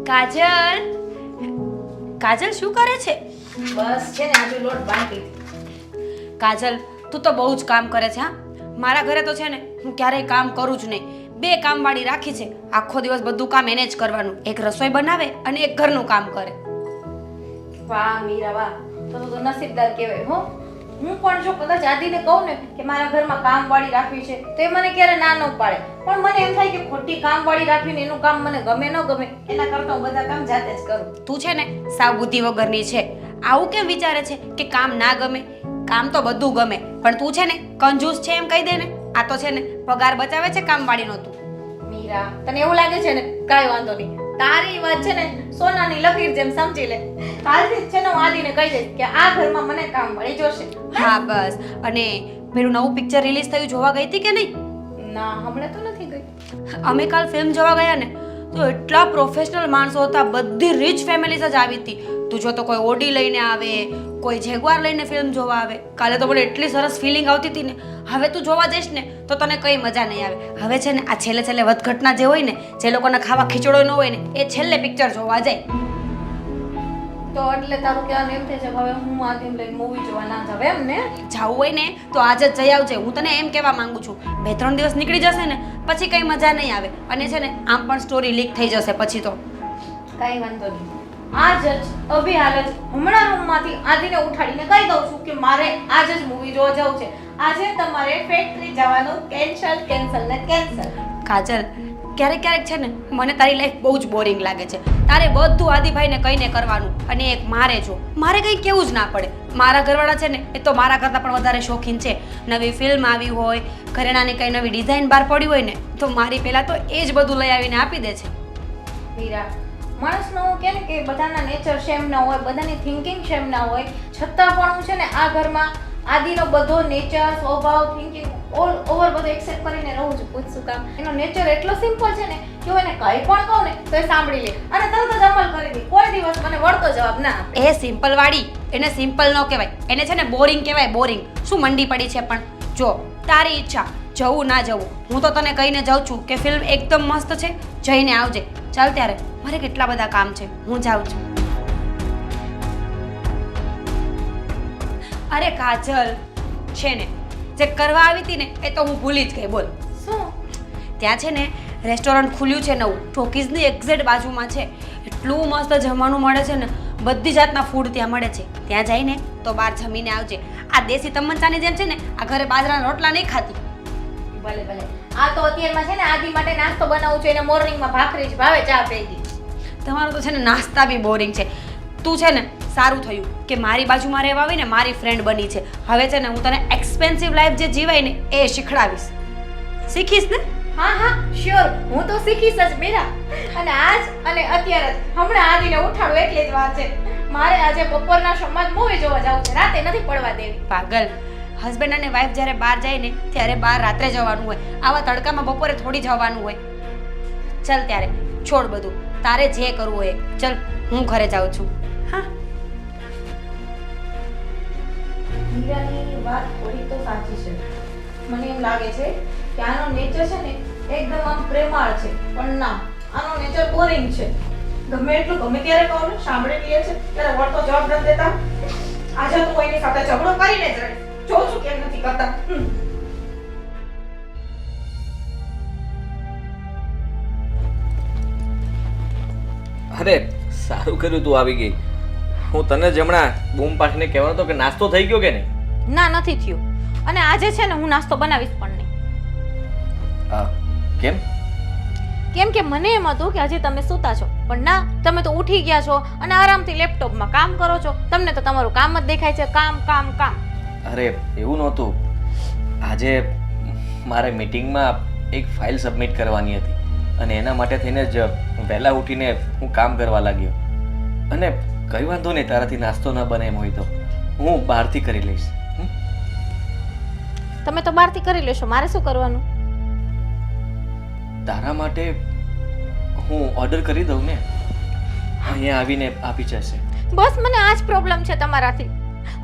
કાજલ, કાજલ શું કરે છે? બસ છે ને આજુ લોટ બાંધી. કાજલ, તું તો બહુ જ કામ કરે છે. હા, મારા ઘરે તો છે ને હું ક્યારેય કામ કરું જ નહીં. 2 કામવાળી રાખી છે. આખો દિવસ બધું કામ એને જ કરવાનું. એક રસોઈ બનાવે અને એક ઘરનું કામ કરે. વાહ મીરા વાહ, તો નસીબદાર કહેવાય હો. હું પણ જો કદાચ આદિને કહું ને કે મારા ઘરમાં કામવાળી રાખવી છે તો એ મને ક્યારે ના ન પાડે. પણ મને એમ થાય કે ખોટી કામવાળી રાખવીને એનું કામ મને ગમે ન ગમે એના કરતાં હું બધા કામ જાતે જ કરું. તું છે ને સાવ બુદ્ધિ વગરની છે. આવું કેમ વિચારે છે કે કામ ના ગમે? કામ તો બધું ગમે, પણ તું છે ને કંજૂસ છે એમ કહી દે ને. આ તો છે ને પગાર બચાવે છે કામવાળીનો તું. મીરા, તને એવું લાગે છે ને? કાંઈ વાંધો નહીં. તારી વાત છે ને સોનાની લકીર જેમ સમજી લે. કાલથી જ છે ને હું આદિને કહી દઈશ કે આ ઘરમાં મને કામવાળી જોશે. હા બસ. અને પેલું નવું પિક્ચર રિલીઝ થયું જોવા ગઈ હતી કે નહીં? ના, હમણાં તો નથી ગઈ. અમે કાલ ફિલ્મ જોવા ગયા ને તો એટલા પ્રોફેશનલ માણસો હતા. બધી રીચ ફેમિલીઝ જ આવી હતી. તું જો તો કોઈ ઓડી લઈને આવે, કોઈ જેગવાર લઈને ફિલ્મ જોવા આવે. કાલે તો મને એટલી સરસ ફિલિંગ આવતી હતી ને. હવે તું જોવા જઈશ ને તો તને કઈ મજા નહીં આવે. હવે છે ને આ છેલ્લે છેલ્લે વધઘટના જે હોય ને, જે લોકોને ખાવા ખીચડો ન હોય ને, એ છેલ્લે પિક્ચર જોવા જાય. તો એટલે તારું કહેવાનું એમ થાય છે હવે હું આદિને લઈને મૂવી જોવા ના જાવ એમ ને? જાવું હોય ને તો આજે જ જઈ આવજે. હું તને એમ કહેવા માંગુ છું. 2-3 દિવસ નીકળી જશે ને પછી કઈ મજા નહીં આવે. અને છે ને આમ પણ સ્ટોરી લીક થઈ જશે પછી તો. કાંઈ વાંધો નહીં. આજ જ અભિહાલ જ હમણાં રૂમમાંથી આદિને ઉઠાડીને કહી દઉં છું કે મારે આજ જ મૂવી જોવા જવું છે. આજે તમારે ફેક્ટરી જવાનું કેન્સલ ને કેન્સલ. કાજલ, ક્યારેક ક્યારેક છે ને મને તારી લાઈફ બહુ જ બોરિંગ લાગે છે. તારે બધું આદિભાઈને કહીને કરવાનું અને એક મારે જો મારે કંઈ કેવું જ ના પડે. મારા ઘરવાળા છે ને એ તો મારા કરતાં પણ વધારે શોખીન છે. નવી ફિલ્મ આવી હોય, ઘરેણાની કંઈ નવી ડિઝાઇન બહાર પડી હોય ને તો મારી પહેલાં તો એ જ બધું લઈ આવીને આપી દે છે. મીરા, માણસનો કે ને કે બધાના નેચર સેમ ના હોય, બધાની થિંકિંગ સેમ ના હોય, છતાં પણ હું છે ને આ ઘરમાં આદિનો બધો નેચર, સ્વભાવ, થિંકિંગ ઓલ ઓવર બધું એક્સેપ્ટ કરીને રહું છું. પૂછશું કામ? એનો નેચર એટલો સિમ્પલ છે ને કે હું એને કંઈ પણ કહું ને તો એ સાંભળી લે અને તરત જ અમલ કરી દે. કોઈ દિવસ મને વળતો જવાબ ના આપે. એ સિમ્પલ વાળી, એને સિમ્પલ ન કહેવાય, એને છે ને બોરિંગ કહેવાય. બોરિંગ શું મંડી પડી છે. પણ જો તારી ઈચ્છા, જવું ના જવું, હું તો તને કહીને જાઉં છું કે ફિલ્મ એકદમ મસ્ત છે, જઈને આવજે. ચાલ ત્યારે, મારે કેટલા બધા કામ છે, હું જાઉં છું. અરે કાજલ, છે ને જે કરવા આવી હતી ને એ તો હું ભૂલી જ ગઈ. બોલ શું? ત્યાં છે ને રેસ્ટોરન્ટ ખુલ્યું છે નવું, ટોકીઝની એક્ઝેક્ટ બાજુમાં છે. એટલું મસ્ત જમવાનું મળે છે ને, બધી જાતના ફૂડ ત્યાં મળે છે. ત્યાં જઈને તો બહાર જમીને આવજે. આ દેશી તમંચાની જેમ છે ને આ ઘરે બાજરાના રોટલા નહીં ખાતી. ભલે ભલે. આ તો અત્યારમાં છે ને આદિ માટે નાસ્તો બનાવું છું. એને મોર્નિંગમાં ભાખરી જ ભાવે, ચા પીધી. તમારું તો છે ને નાસ્તા બી બોરિંગ છે. તું છે ને સારું થયું કે મારી બાજુમાં રહેવા આવીને મારી ફ્રેન્ડ બની છે. હવે છે ને હું તને એક્સપેન્સિવ લાઈફ જે જીવાય ને એ શીખડાવીશ. શીખીશ ને? હા હા શ્યોર, હું તો શીખીશ જ મીરા. અને આજ અને અત્યારે જ હમણાં આદિને ઉઠાડું એટલી જ વાત છે. મારે આજે બપોરના શોમાં મૂવી જોવા જવું છે. રાતે નથી પડવા દેવી. પાગલ, હસબન્ડ અને વાઈફ જ્યારે બહાર જાય ને ત્યારે બહાર રાત્રે જવાનું હોય. આવા તડકામાં બપોરે થોડી જવાનું હોય. ચાલ ત્યારે છોડ બધું, તારે જે કરવું હોય. ચાલ હું ઘરે જાઉં છું. હા, મીરાની વાત થોડી તો સાચી છે. મને એમ લાગે છે કે આનો નેચર છે ને એકદમ આમ પ્રેમાળ છે, પણ ના, આનો નેચર બોરિંગ છે. ગમે એટલું ગમે ત્યારે કહો ને સાંભળી લે છે ત્યારે વળતો જવાબ નથી દેતા. આજે તો હું એની સાથે ઝઘડો કરીને જ રહીશ. જોઉં છું કેમ નથી કરતા. અરે સારું કર્યું તું આવી ગઈ. હું તને જ હમણાં બૂમ પાડીને કહેવાનો હતો કે નાસ્તો થઈ ગયો કે નહીં? ના, નથી થયું. અને આજે છે ને હું નાસ્તો બનાવીશ પણ નહીં. કેમ? કેમ કે મને એમ હતું કે હજી તમે સૂતા છો, પણ ના, તમે તો ઉઠી ગયા છો અને આરામથી લેપટોપમાં કામ કરો છો. તમને તો તમારું કામ જ દેખાય છે, કામ કામ કામ. અરે એવું નહોતું. આજે મારે મીટિંગમાં એક ફાઇલ સબમિટ કરવાની હતી અને એના માટે થઈને જ વહેલા ઉઠીને હું કામ કરવા લાગ્યો. અને કંઈ વાંધો નહીં, તારાથી નાસ્તો ન બને એમ હોય તો હું બહારથી કરી લઈશ. તમે તો બહારથી કરી લેશો, મારે શું કરવાનું? તારા માટે હું ઓર્ડર કરી દઉં ને, અહીંયા આવીને આપી જશે. બસ મને આ જ પ્રોબ્લેમ છે તમારાથી.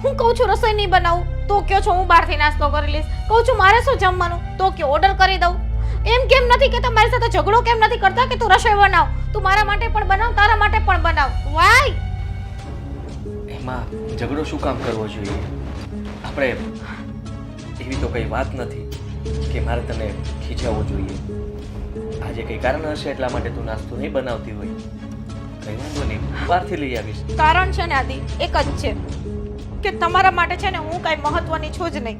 હું કહું છું રસોઈ નહીં બનાવું તો કહો છો હું બહારથી નાસ્તો કરી લઈશ. કહું છું મારે શું જમવાનું તો કે ઓર્ડર કરી દઉં. એમ કેમ નથી કે મારી સાથે ઝઘડો કેમ નથી કરતા કે તું રસોઈ બનાવ, તું મારા માટે પણ બનાવ, તારા માટે પણ બનાવ. વાય એમાં ઝઘડો શું કામ કરવો જોઈએ? આપણે એવી તો કઈ વાત નથી કે મારે તને ખીજાવવો જોઈએ. આજે કઈ કારણ હશે એટલા માટે તું નાસ્તો નહીં બનાવતી હોય. કઈ વાંધો નહીં, બહારથી લઈ આવીશ. કારણ છે ને આદિ, એક જ છે કે તમારા માટે છે ને હું કાંઈ મહત્વની છું જ નહીં.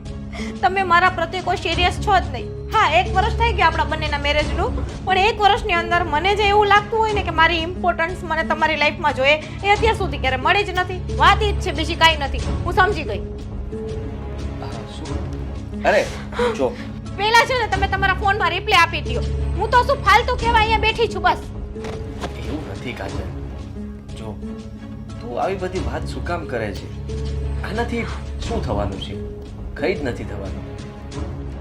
તમે મારા પ્રત્યે કોઈ સિરિયસ છો જ નહીં. હા, 1 વર્ષ થઈ ગયા આપણા બંનેના મેરેજનું, પણ 1 વર્ષની અંદર મને જે એવું લાગતું હોય ને કે મારી ઇમ્પોર્ટન્સ મને તમારી લાઈફમાં જોઈએ, એ અત્યાર સુધી ક્યારે મળી જ નથી. વાત ઈ જ છે, બીજી કાંઈ નથી. હું સમજી ગઈ. શું? અરે જો, પહેલા છે ને તમે તમારા ફોનમાં રિપ્લે આપી દ્યો. હું તો શું ફાલતુ કહેવા અહીંયા બેઠી છું બસ. એવું નથી કાજલ. જો, તું આવી બધી વાત શું કામ કરે છે? આનાથી શું થવાનું છે? કંઈ જ નથી થવાનું.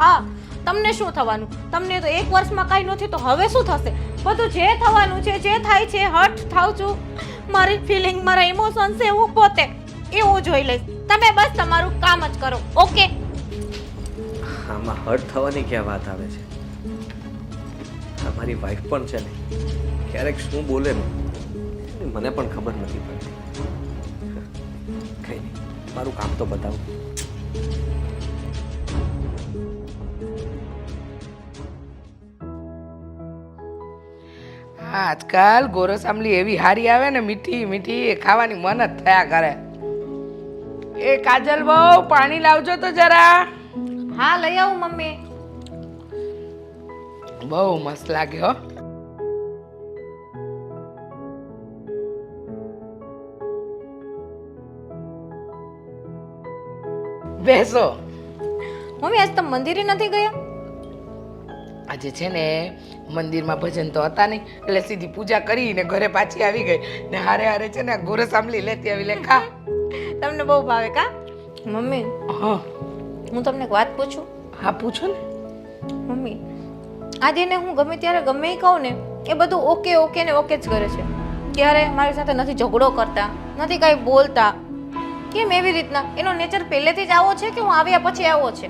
હા, તમને શું થવાનું? તમને તો 1 વર્ષમાં કાંઈ નથી તો હવે શું થશે? બધું જે થવાનું છે, જે થાય છે, હર્ટ થાવ છું. મારી ફિલિંગ, મારા ઇમોશન્સ છે હું પોતે એવું જોઈ લઈશ. તમે બસ તમારું કામ જ કરો. ઓકે? આમાં હર્ટ થવાની ક્યાં વાત આવે છે? મારી વાઈફ પણ છે ને, ક્યારેક શું બોલે ને મને પણ ખબર નથી પડતી. કઈ નહીં, મારું કામ તો બતાવું. આજકાલ ગોરસ આમલી એવી હારી આવે ને, મીઠી મીઠી, એ ખાવાની મન જ થયા કરે. એ કાજલ બહુ પાણી લાવજો તો જરા. હા, લઈ આવું મમ્મી. બહુ મસ્ત લાગે હો. બેસો. મમ્મી આજ તમે મંદિરે નથી ગયા? આજે છે ને મંદિરમાં ભજન તો હતા નહીં, એટલે સીધી પૂજા કરીને ઘરે પાછી આવી ગઈ ને હારે હારે છે ને ગોરસ આમલી લેતી આવી. લે ખા. તમને બહુ ભાવે કા? મમ્મી, હા હું તમને એક વાત પૂછું? હા પૂછો ને. મમ્મી, આજે ને હું ગમે ત્યારે ગમે એ કહું ને એ બધું ઓકે ઓકે ને ઓકે જ કરે છે. ક્યારે મારી સાથે નથી ઝઘડો કરતા, નથી કાંઈ બોલતા. કેમ એવી રીતના? એનો નેચર પહેલેથી જ આવો છે કે હું આવ્યા પછી આવો છે?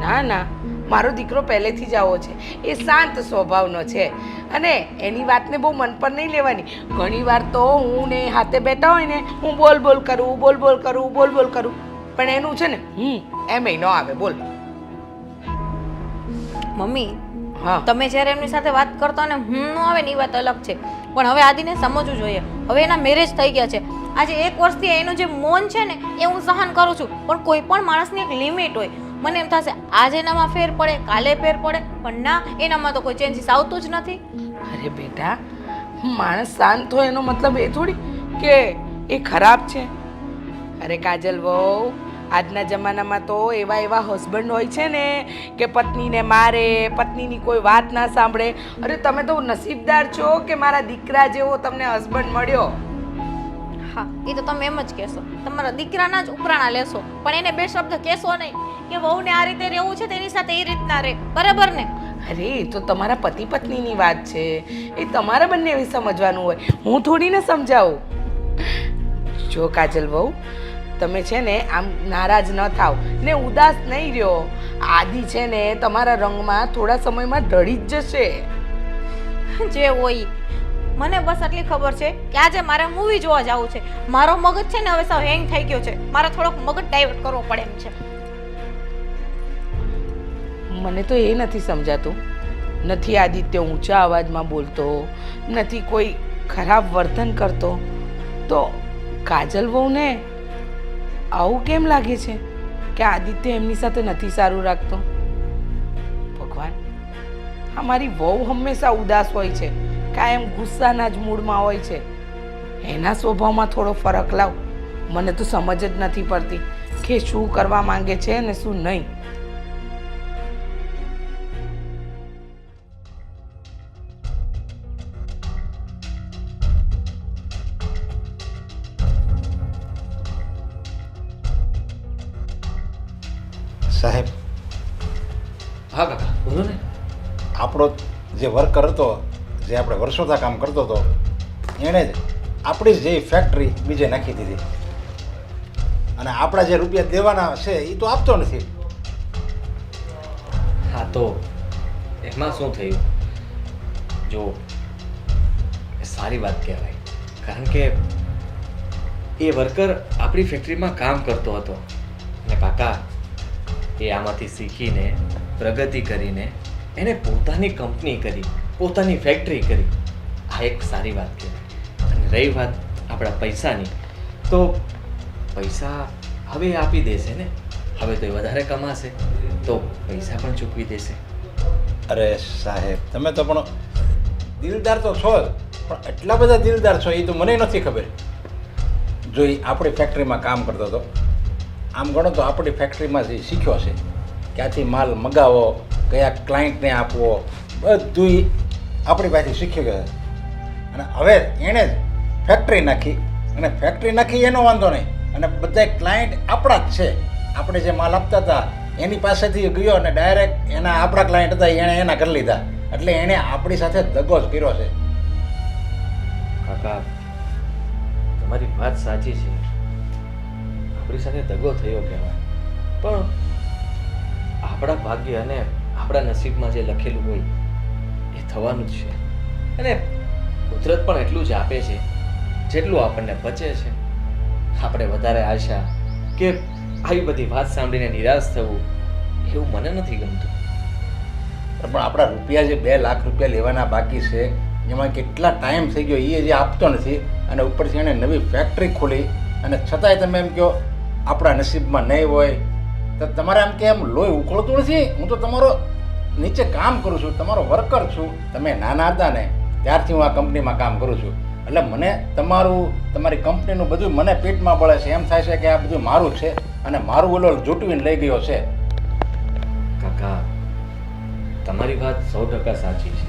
ના ના, મારો દીકરો પહેલેથી જ આવો છે. એ શાંત સ્વભાવનો છે અને એની વાતને બહુ મન પર નહીં લેવાની. ઘણી વાર તો હું ને હાથે બેઠા હોય ને, હું બોલ બોલ કરું, બોલ બોલ કરું, બોલ બોલ કરું, પણ એનું છે ને એમેય ન આવે. બોલ. મમ્મી, હા, તમે જ્યારે એમની સાથે વાત કરતા ને ન આવે ને એ વાત અલગ છે, પણ હવે આદિને સમજવું જોઈએ. હવે એના મેરેજ થઈ ગયા છે. આજે 1 વર્ષથી એનું જે મૌન છે ને એ હું સહન કરું છું, પણ કોઈ પણ માણસની એક લિમિટ હોય. મને એમ થશે આજે એનામાં ફેર પડે, કાલે ફેર પડે, પણ ના, એનામાં તો કોઈ ચેન્જીસ આવતું જ નથી. અરે બેટા, માણસ શાંત હોય એનો મતલબ એ થોડી કે એ ખરાબ છે. અરે કાજલ બહુ, આજના જમાનામાં તો એવા એવા હસબન્ડ હોય છે ને કે પત્નીને મારે, પત્નીની કોઈ વાત ના સાંભળે. અરે તમે તો નસીબદાર છો કે મારા દીકરા જેવો તમને હસબન્ડ મળ્યો. હા, એ તો તમે એમ જ કહેશો, તમારા દીકરાના જ ઉપરાણા લેશો, પણ એને 2 શબ્દ કહેશો નહીં કે વહુને આ રીતે રહેવું છે તેની સાથે એ રીતના રહે. બરાબર ને? અરે એ તો તમારા પતિ પત્નીની વાત છે, એ તમારા બંને સમજવાનું હોય. હું થોડી ને સમજાવું. જો કાજલ બહુ, તમે છે ને આમ નારાજ ન થાવ ને ઉદાસ નહીં રહ્યો. આદિ છે ને તમારા રંગમાં થોડા સમયમાં ઢળી જ જશે. જે હોય મને બસ આટલી ખબર છે કે આજે મારે મૂવી જોવા જવું છે. મારો મગજ છે ને હવે સાવ હેંગ થઈ ગયો છે. મારે થોડોક મગજ ડાયવર્ટ કરવો પડે એમ છે. મને તો એ નથી સમજાતું. નથી આદિત્ય ઊંચા અવાજમાં બોલતો, નથી કોઈ ખરાબ વર્તન કરતો, તો કાજલ વહુને આવું કેમ લાગે છે કે આદિત્ય એમની સાથે નથી સારું રાખતો? ભગવાન, આ મારી વહુ હંમેશા ઉદાસ હોય છે, કાયમ ગુસ્સાના જ મૂડમાં હોય છે. એના સ્વભાવમાં થોડો ફરક લાવ. મને તો સમજ જ નથી પડતી કે શું કરવા માંગે છે ને શું નહીં. સાહેબ, હા કાકા, બોલો ને. આપણો જે વર્કર હતો, જે આપણે વર્ષોથી કામ કરતો હતો, એણે જ આપણી જ જે ફેક્ટરી બીજે નાખી દીધી અને આપણા જે રૂપિયા દેવાના છે એ તો આપતો નથી. હા તો એમાં શું થયું જો એ સારી વાત કહેવાય, કારણ કે એ વર્કર આપણી ફેક્ટરીમાં કામ કરતો હતો અને કાકા એ આમાંથી શીખીને પ્રગતિ કરીને એને પોતાની કંપની કરી, પોતાની ફેક્ટરી કરી. આ એક સારી વાત કહેવાય. અને રહી વાત આપણા પૈસાની, તો પૈસા હવે એ આપી દેશે ને. હવે તો એ વધારે કમાશે તો પૈસા પણ ચૂકવી દેશે. અરે સાહેબ, તમે તો પણ દિલદાર તો છો જ, પણ એટલા બધા દિલદાર છો એ તો મને નથી ખબર. જો એ આપણી ફેક્ટરીમાં કામ કરતો હતો, આમ ગણો તો આપણી ફેક્ટરીમાં જે શીખ્યો છે, ક્યાંથી માલ મગાવો, કયા ક્લાયન્ટને આપવો, બધું ઈ આપણી પાસેથી શીખી ગયો. અને હવે એણે જ ફેક્ટરી નાખી, અને ફેક્ટરી નાખી એનો વાંધો નહીં, અને બધા ક્લાયન્ટ આપણા જ છે. આપણે જે માલ આપતા હતા એની પાસેથી ગયો અને ડાયરેક્ટ એના આપણા ક્લાયન્ટ હતા એણે એના કરી લીધા. એટલે એણે આપણી સાથે દગો જ કર્યો છે. કાકા તમારી વાત સાચી છે, આપણી સાથે દગો થયો કહેવાય, પણ આપણા ભાગ્ય અને આપણા નસીબમાં જે લખેલું હોય એ થવાનું જ છે. અને કુદરત પણ એટલું જ આપે છે જેટલું આપણને બચે છે. આપણે વધારે આશા કે આવી બધી વાત સાંભળીને નિરાશ થવું એવું મને નથી ગમતું. પણ આપણા રૂપિયા જે 2 લાખ રૂપિયા લેવાના બાકી છે એમાં કેટલા ટાઈમ થઈ ગયો એ જે આપતો નથી, અને ઉપરથી એણે નવી ફેક્ટરી ખોલી, અને છતાંય તમે એમ કહો આપણા નસીબમાં નહીં હોય. તો તમારે એમ કે એમ લોહી ઉકળતું નથી. હું તો તમારો નીચે કામ કરું છું, તમારો વર્કર છું. તમે નાના હતા ને ત્યારથી હું આ કંપનીમાં કામ કરું છું, એટલે મને તમારી કંપનીનું બધું મને પેટમાં બળે છે. એમ થાય છે કે આ બધું મારું છે અને મારું ઓલો જૂટવીને લઈ ગયો છે. કાકા તમારી વાત 100% સાચી છે,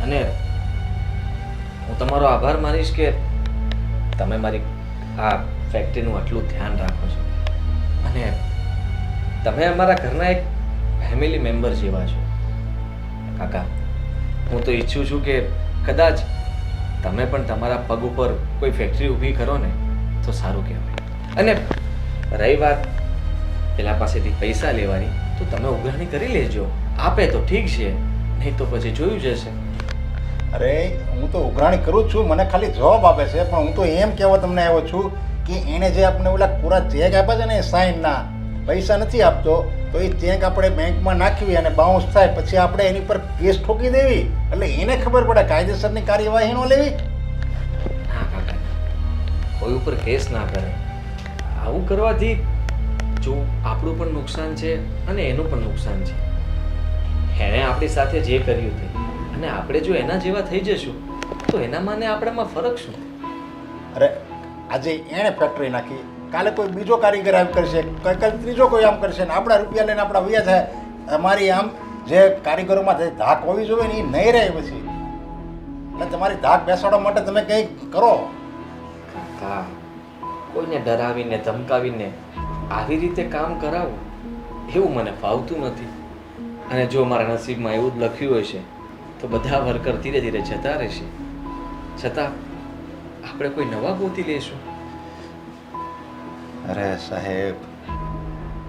અને હું તમારો આભાર માનીશ કે તમે મારી આ ફેક્ટરીનું આટલું ધ્યાન રાખો છો, અને તમે અમારા ઘરના એક ફેમિલી મેમ્બર જેવા છો. કાકા હું તો ઈચ્છું છું કે કદાચ તમે પણ તમારા પગ ઉપર કોઈ ફેક્ટરી ઊભી કરો ને તો સારું કહેવાય. અને રહી વાત પેલા પાસેથી પૈસા લેવાની, તો તમે ઉઘરાણી કરી લેજો. આપે તો ઠીક છે, નહીં તો પછી જોયું જશે. અરે હું તો ઉઘરાણી કરું જ છું, મને ખાલી જવાબ આપે છે. પણ હું તો એમ કહેવા તમને આવ્યો છું કે એણે જે આપણે ઓલા પૂરા ચેક આપ્યા છે ને સાઇનના, પૈસા નથી આપતો તો એ ચેક આપણે બેંકમાં નાખવી અને બાઉન્સ થાય પછી આપણે એની પર કેસ ઠોકી દેવી. એટલે એને ખબર પડે કાયદેસરની કાર્યવાહી ન લેવી. ના કાકા, કોઈ ઉપર કેસ ના કરે. આવું કરવાથી જો આપણું પણ નુકસાન છે અને એનું પણ નુકસાન છે. એણે આપણી સાથે જે કર્યું તે, અને આપણે જો એના જેવા થઈ જશું તો એનામાં ને આપણામાં ફરક શું? અરે આજે એણે ફેક્ટરી નાખી, કાલે કોઈ બીજો કારીગર આમ કરશે, કાલે ત્રીજો કોઈ આમ કરશે, ને આપણા રૂપિયા લઈને આપણા વયા થાય. અમારી આમ જે કારીગરોમાં જે ધાક હોવી જોઈએ ને એ નહીં રહે પછી. એટલે તમારી ધાક બેસાડવા માટે તમે કંઈક કરો. કાકા કોઈને ડરાવીને ધમકાવીને આવી રીતે કામ કરાવું એવું મને ફાવતું નથી. અને જો મારા નસીબમાં એવું જ લખ્યું હશે તો બધા વર્કર ધીરે ધીરે જતા રહેશે, છતાં આપણે કોઈ નવા ગોતી લઈશું. અરે સાહેબ,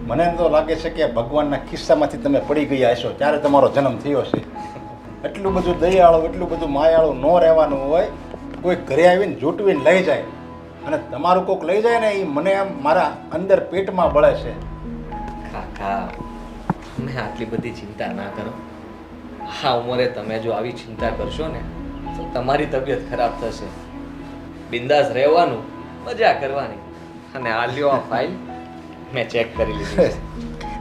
મને તો લાગે છે કે ભગવાનના ખિસ્સામાંથી તમે પડી ગયા હશો ત્યારે તમારો જન્મ થયો છે. એટલું બધું દયાળું, એટલું બધું માયાળું ન રહેવાનું હોય. કોઈ ઘરે આવીને જૂટવીને લઈ જાય અને તમારું કોઈક લઈ જાય ને એ મને આમ મારા અંદર પેટમાં બળે છે. કાકા તમે આટલી બધી ચિંતા ના કરો. આ ઉંમરે તમે જો આવી ચિંતા કરશો ને તો તમારી તબિયત ખરાબ થશે. બિંદાસ રહેવાનું, મજા કરવાની. અને આ લ્યો આ ફાઇલ મેં ચેક કરી લીધી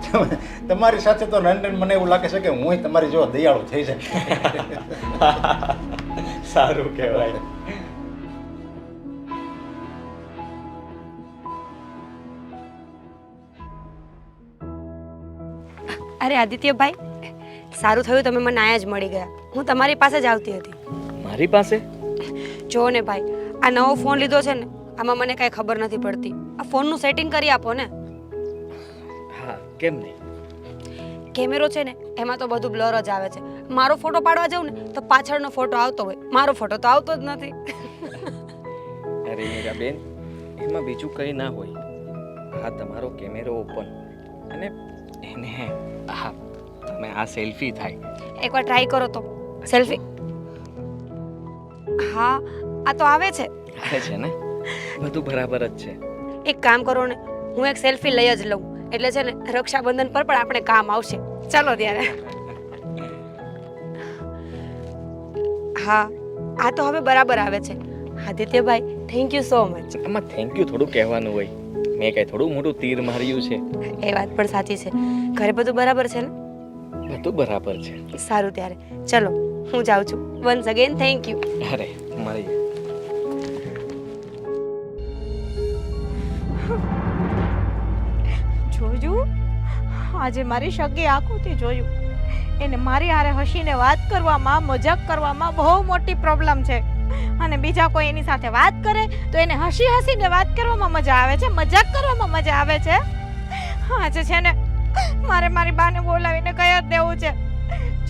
છે. તમારી સાથે તો લંડન મને એવું લાગે છે કે હું તમારી જેવો દયાળુ થઈ જાય. સારું કહેવાય. અરે આદિત્યભાઈ, સારું થયું તમે મને આયા જ મળી ગયા. હું તમારી પાસે જ આવતી હતી. મારી પાસે? જો ને ભાઈ, આ નવો ફોન લીધો છે ને, આમાં મને કાંઈ ખબર નથી પડતી. આ ફોનનું સેટિંગ કરી આપો ને. હા, કેમ નહીં? કેમેરો છે ને એમાં તો બધું બ્લર જ આવે છે. મારો ફોટો પાડવા જાઉં ને તો પાછળનો ફોટો આવતો હોય, મારો ફોટો તો આવતો જ નથી. અરે મીરાબેન, એમાં બીજું કંઈ ના હોય. આ તમારો કેમેરો ઓપન અને એને તમે આ સેલ્ફી થાય. એકવાર ટ્રાય કરો તો સેલ્ફી. હા આ તો આવે છે. આવે છે ને? બધું બરાબર જ છે. એક કામ કરો ને, હું એક સેલ્ફી લઈ જ લઉં, એટલે છે ને રક્ષાબંધન પર પણ આપણે કામ આવશે. ચાલો ત્યારે. હા આ તો હવે બરાબર આવે છે. આદિત્યભાઈ થેન્ક યુ સો મચ. આમાં થેન્ક યુ થોડું કહેવાનું હોય. મેં કઈ થોડું મોટું તીર માર્યું છે. એ વાત પણ સાચી છે. ઘરે બધું બરાબર છે ને? બધું બરાબર છે. સારું ત્યારે ચલો હું જાઉં છું. Once again thank you. અરે મળી. જોયું આજે મારી સગી આંખોથી જોયું એને મારી હારે હસીને વાત કરવામાં મજાક કરવામાં બહુ મોટી પ્રોબ્લેમ છે અને બીજા કોઈ એની સાથે વાત કરે તો એને હસી હસીને વાત કરવામાં મજા આવે છે, મજાક કરવામાં મજા આવે છે. આજે છે ને મારે મારી બાને બોલાવીને કહી જ દેવું છે.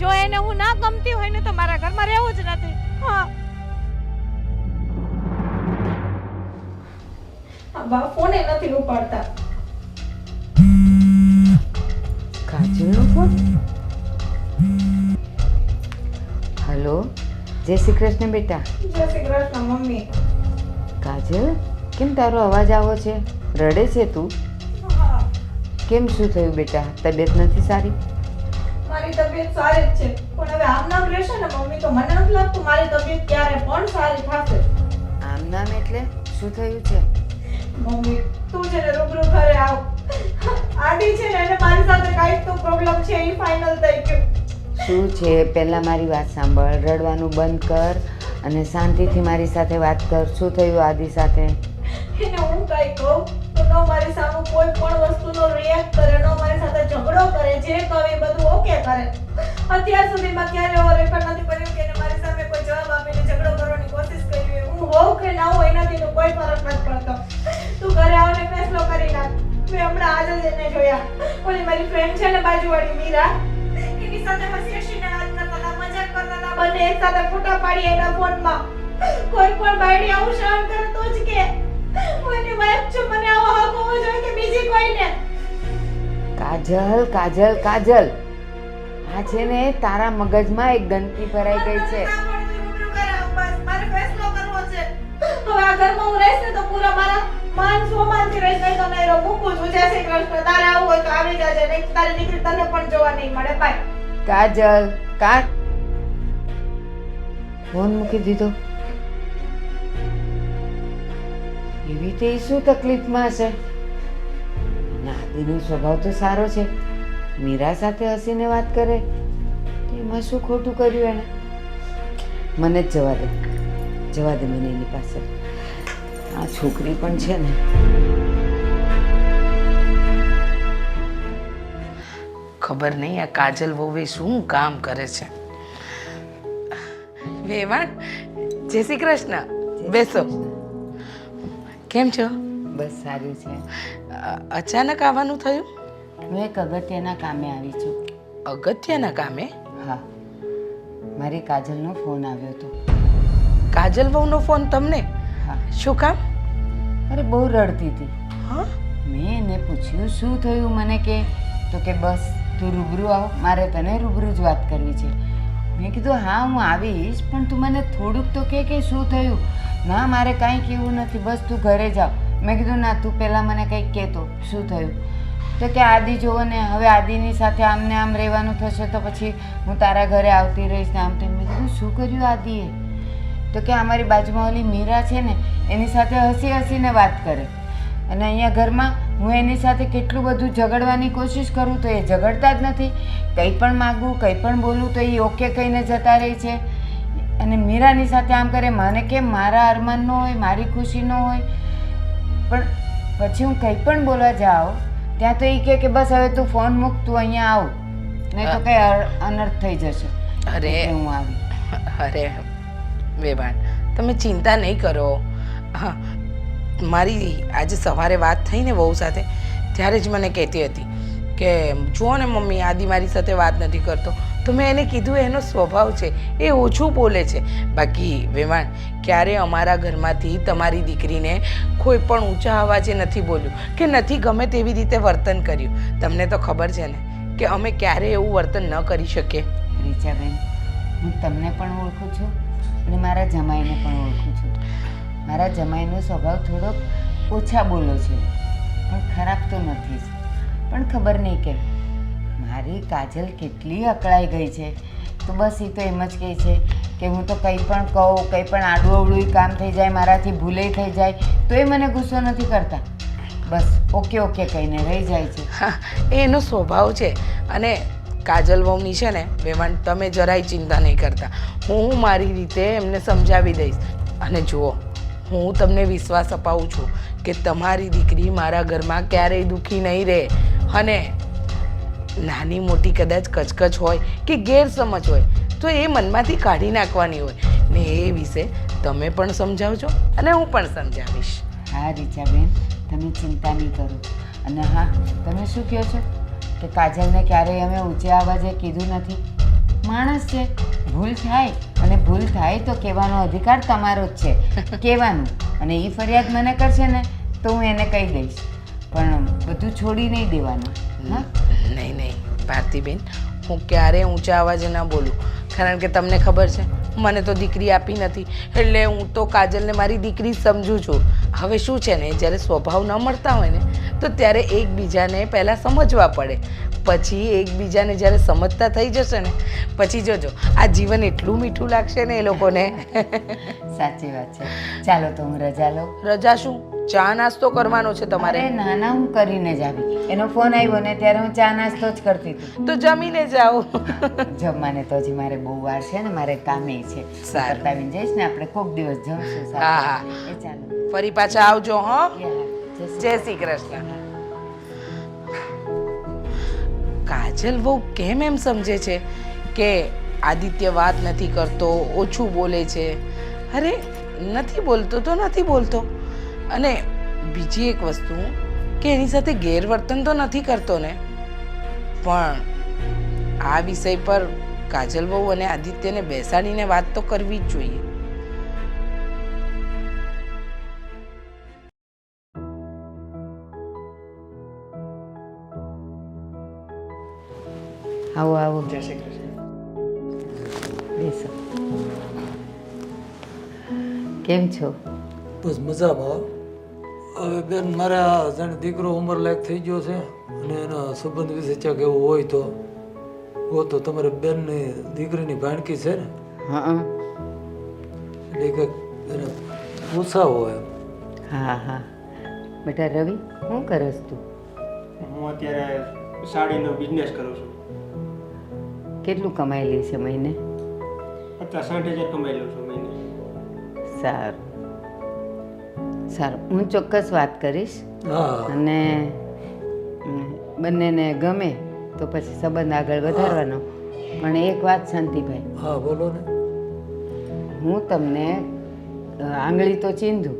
જો એને હું ના ગમતી હોય ને તો મારા ઘરમાં રહેવું જ નથી. હા બા ફોને નથી ઉપાડતા. કાજલનો ફોન. હલો, જય શ્રી કૃષ્ણ બેટા. જય શ્રી કૃષ્ણ મમ્મી. કાજલ, કેમ તારો અવાજ આવો છે? રડે છે તું? હા કેમ, શું થયું બેટા? તબિયત નથી સારી? મારી તબિયત સારી જ છે પણ હવે આમ નામ રહેશે ને મમ્મી તો મને નથી લાગતું મારી તબિયત ક્યારે પણ સારી થશે. આમ નામ એટલે શું થયું છે? મમ્મી તું છે ને રૂબરૂ ઘરે આવ. આડી છે ને એને મારી સાથે કાંઈક તો પ્રોબ્લેમ છે એ ફાઇનલ થઈ ગયું. શું છે? પહેલાં મારી વાત સાંભળ, રડવાનું બંધ કર અને શાંતિથી મારી સાથે વાત કર. શું થયું આદિ સાથે? એને હું કાંઈ કહું તો ન મારી સામે કોઈ પણ વસ્તુનો રિએક્ટ કરે, ન મારી સાથે ઝઘડો કરે, જે કહે એ બધું ઓકે કરે. અત્યાર સુધીમાં ક્યારે એવો રેકોર્ડ નથી બન્યો કે એને મારી સામે કોઈ જવાબ આપીને ઝઘડો કરવાની કોશિશ કરી હોય. હું હોઉં કે ના હોઉં એનાથી તો કોઈ ફરક નથી પડતો. તું ઘરે આવને ફેસલો કરી નાખ. મેં હમણાં આજે જ એને જોયા. ઓલી મારી ફ્રેન્ડ છે ને બાજુવાળી મીરા, એની સાથે હસી હસીને વાત કરતા હતા, મજાક કરતા હતા, બંને એક સાથે ફોટા પાડી એના ફોનમાં. કોઈ પણ બાયડી આવું સહન કરે તો જ કે હું એની વાઈફ છું, મને આવો હક હોવો જોઈએ કે બીજી કોઈને. કાજલ, કાજલ, કાજલ, આ છે ને તારા મગજમાં એક ગંદકી ભરાઈ ગઈ છે. મારે ફેસલો કરવો છે. હવે આ ઘરમાં હું રહીશ ને તો પૂરા મારા માન સ્વમાનથી રહીશ, નહીં તો નહીં રહું. મૂકું છું. જય શ્રી કૃષ્ણ. તારે આવું હોય તો આવી જાજે, નહીં તો તારી દીકરી તને પણ જોવા નહીં મળે. બાય. કાજલ, ફોન મૂકી દીધો. એવી તે શું તકલીફમાં હશે? આદિનો સ્વભાવ તો સારો છે, મીરા સાથે હસીને વાત કરે તો એમાં શું ખોટું કર્યું એણે? મને જ જવા દે મને એની પાસે. આ છોકરી પણ છે ને. ખબર નહીં આ કાજલ વહુએ શું કામ કરે છે. વેવાણ, જય શ્રી કૃષ્ણ. બેસો. કેમ છો? બસ સારું છે. અચાનક આવવાનું થયું? હું એક અગત્યના કામે આવી છું. અગત્યના કામે? હા, મારી કાજલનો ફોન આવ્યો હતો. કાજલ વહુનો ફોન તમને? હા. શું કામ? અરે બહુ રડતી હતી. હા, મેં એને પૂછ્યું શું થયું, મને કે તો કે બસ તું રૂબરૂ આવ, મારે તને રૂબરૂ જ વાત કરવી છે. મેં કીધું હા હું આવીશ, પણ તું મને થોડુંક તો કે શું થયું. ના મારે કાંઈ કહેવું નથી, બસ તું ઘરે જાવ. મેં કીધું ના તું પહેલાં મને કંઈક કહેતો શું થયું. તો કે આદિ જોવો ને, હવે આદિની સાથે આમને આમ રહેવાનું થશે તો પછી હું તારા ઘરે આવતી રહીશ ને આમ તેમ. મેં કીધું શું કર્યું આદિએ? તો કે અમારી બાજુમાં ઓલી મીરા છે ને એની સાથે હસી હસીને વાત કરે, અને અહીંયા ઘરમાં હું એની સાથે કેટલું બધું ઝઘડવાની કોશિશ કરું તો એ ઝઘડતા જ નથી. કંઈ પણ માગું, કંઈ પણ બોલું તો એ ઓકે કહીને જતા રહે છે. અને મીરાની સાથે આમ કરે, મને કેમ મારા અરમાન ન હોય, મારી ખુશી ન હોય. પણ પછી હું કંઈ પણ બોલવા જાઉં ત્યાં તો એ કહે કે બસ હવે તું ફોન મૂક, તું અહીંયા આવ, નહીં તો કંઈ અનર્થ થઈ જશે. અરે હું આવી. અરે વેવાણ, તમે ચિંતા નહીં કરો. હા, મારી આજે સવારે વાત થઈ ને વહુ સાથે, ત્યારે જ મને કહેતી હતી કે જુઓ ને મમ્મી, આદિ મારી સાથે વાત નથી કરતો. તો મેં એને કીધું એનો સ્વભાવ છે, એ ઓછું બોલે છે. બાકી વેવાણ, ક્યારે અમારા ઘરમાંથી તમારી દીકરીને કોઈ પણ ઊંચા અવાજે નથી બોલ્યું કે નથી ગમે તેવી રીતે વર્તન કર્યું. તમને તો ખબર છે ને કે અમે ક્યારેય એવું વર્તન ન કરી શકીએ. રીચાબેન, હું તમને પણ ઓળખું છું અને મારા જમાઈને પણ ઓળખું છું. મારા જમાઈનો સ્વભાવ થોડોક ઓછા બોલો છે, પણ ખરાબ તો નથી જ. પણ ખબર નહીં કેમ મારી કાજલ કેટલી અકળાઈ ગઈ છે. તો બસ એ તો એમ જ કહે છે કે હું તો કંઈ પણ કહું, કંઈ પણ આડું અવળું કામ થઈ જાય, મારાથી ભૂલે થઈ જાય તો એ મને ગુસ્સો નથી કરતા. બસ ઓકે ઓકે કહીને રહી જાય છે. હા, એ એનો સ્વભાવ છે. અને કાજલ વહુની છે ને વેવાણ, તમે જરાય ચિંતા નહીં કરતા. હું મારી રીતે એમને સમજાવી દઈશ. અને જુઓ, હું તમને વિશ્વાસ અપાવું છું કે તમારી દીકરી મારા ઘરમાં ક્યારેય દુઃખી નહીં રહે. અને નાની મોટી કદાચ કચકચ હોય કે ગેરસમજ હોય તો એ મનમાંથી કાઢી નાખવાની હોય ને એ વિશે તમે પણ સમજાવજો અને હું પણ સમજાવીશ. હા રીચાબેન, તમે ચિંતા નહીં કરો. અને હા, તમે શું કહો છો કે કાજલને ક્યારેય અમે ઊંચા અવાજે કીધું નથી? માણસ છે, ભૂલ થાય, અને ભૂલ થાય તો કહેવાનો અધિકાર તમારો જ છે, કહેવાનું. અને એ ફરિયાદ મને કરશે ને તો હું એને કહી દઈશ, પણ બધું છોડી નહીં દેવાનું. હા, નહીં નહીં ભારતીબેન, હું ક્યારેય ઊંચા અવાજે ના બોલું. કારણ કે તમને ખબર છે મને તો દીકરી આપી નથી, એટલે હું તો કાજલને મારી દીકરી જ સમજું છું. હવે શું છે ને, જ્યારે સ્વભાવ ન મળતા હોય ને તો ત્યારે એકબીજાને પહેલાં સમજવા પડે. પછી એકબીજાને જ્યારે સમજતા થઈ જશે ને પછી જોજો આ જીવન એટલું મીઠું લાગશે ને એ લોકોને. સાચી વાત છે. ચાલો તો હું રજા લઉં. રજા શું, ચા નાસ્તો કરવાનો છે તમારે? અરે ના ના, હું કરીને જ આવી. એનો ફોન આવ્યો ને ત્યારે હું ચા નાસ્તો જ કરતી હતી. તો જમીને જાઓ. જમવાને તો હજી મારે બહુ વાર છે ને, મારે કામે છે. સારું. પતાવીને જઈશ ને આપણે કોક દિવસ જમશું સાથે. હા, હા. એ ચાલો. ફરી પાછા આવજો. હો, જય શ્રી જય શ્રી કૃષ્ણ. કાજલ બહુ કેમ એમ સમજે છે કે આદિત્ય વાત નથી કરતો, ઓછું બોલે છે? અરે નથી બોલતો તો નથી બોલતો. અને બીજી એક વસ્તુ કે એની સાથે ગેરવર્તન તો નથી કરતો ને, પણ આ વિષય પર કાજલ બહુ અને આદિત્યને બેસાડીને વાત તો કરવી જ જોઈએ. આવો આવો. જય શ્રી કૃષ્ણ. બેસો. કેમ છો? બસ મજામાં. હવે બેન, મારે આ જાણે દીકરો ઉંમર લાયક થઈ ગયો છે અને એના સંબંધ વિશે ક્યાંક એવું હોય તો તમારે બેનની દીકરીની ભાણકી છે ને, હા એટલે કંઈક એને પૂછાવો એમ. હા હા. બેટા રવિ, શું કરસ તું? હું અત્યારે સાડીનો બિઝનેસ કરું છું. કેટલું કમાઈ લે છે મહિને? 50-60 હજાર કમાઈ લઉં છું મહિને. સારું સારું, હું ચોક્કસ વાત કરીશ. હા અને બંનેને ગમે તો પછી સંબંધ આગળ વધારવાનો. પણ એક વાત શાંતિભાઈ, હા બોલો ને. હું તમને આંગળી તો ચીંધું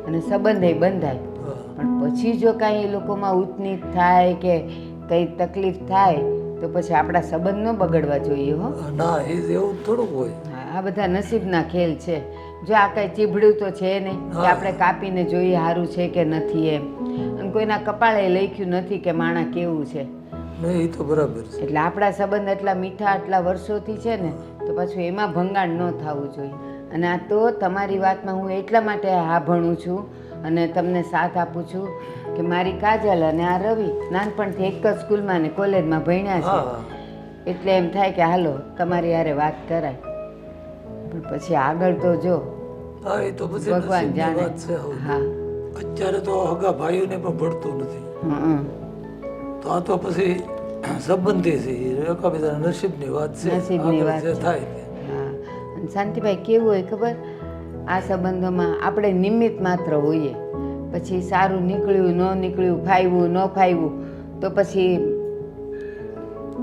અને સંબંધે બંધાય, હા પણ પછી જો કાંઈ એ લોકોમાં ઉતનીત થાય કે કંઈ તકલીફ થાય તો પછી આપણા સંબંધ ન બગડવા જોઈએ. હો, ના, એ એવું થોડુંક હોય. હા, આ બધા નસીબના ખેલ છે. જો આ કાંઈ ચીભડ્યું તો છે નહીં કે આપણે કાપીને જોઈએ સારું છે કે નથી એમ. અને કોઈના કપાળે લખ્યું નથી કે માણા કેવું છે. નહીં, એ તો બરાબર છે. એટલે આપણા સંબંધ એટલા મીઠા આટલા વર્ષોથી છે ને તો પાછું એમાં ભંગાણ ન થવું જોઈએ. અને આ તો તમારી વાતમાં હું એટલા માટે હા ભણું છું અને તમને સાથ આપું છું કે મારી કાજલ અને આ રવિ નાનપણથી એક જ સ્કૂલમાં ને કોલેજમાં ભણ્યા છે. હા એટલે એમ થાય કે હાલો તમારી હારે વાત કરાય. પણ પછી આગળ તો જો હા, એ તો પછી ભગવાન નસીબની જાણે. વાત છે. હવે હા અત્યારે તો હગા ભાઈઓને પણ ભળતું નથી, હં. તો આ તો પછી સંબંધી છે, એ એકાબીજાના નસીબની વાત છે. નસીબની આગળ વાત જે છે. થાય તે. હા, અને શાંતિભાઈ કેવું હોય ખબર, આ સંબંધોમાં આપણે નિમિત્ત માત્ર હોઈએ. પછી સારું નીકળ્યું ન નીકળ્યું, ફાવ્યું ન ફાવ્યું તો પછી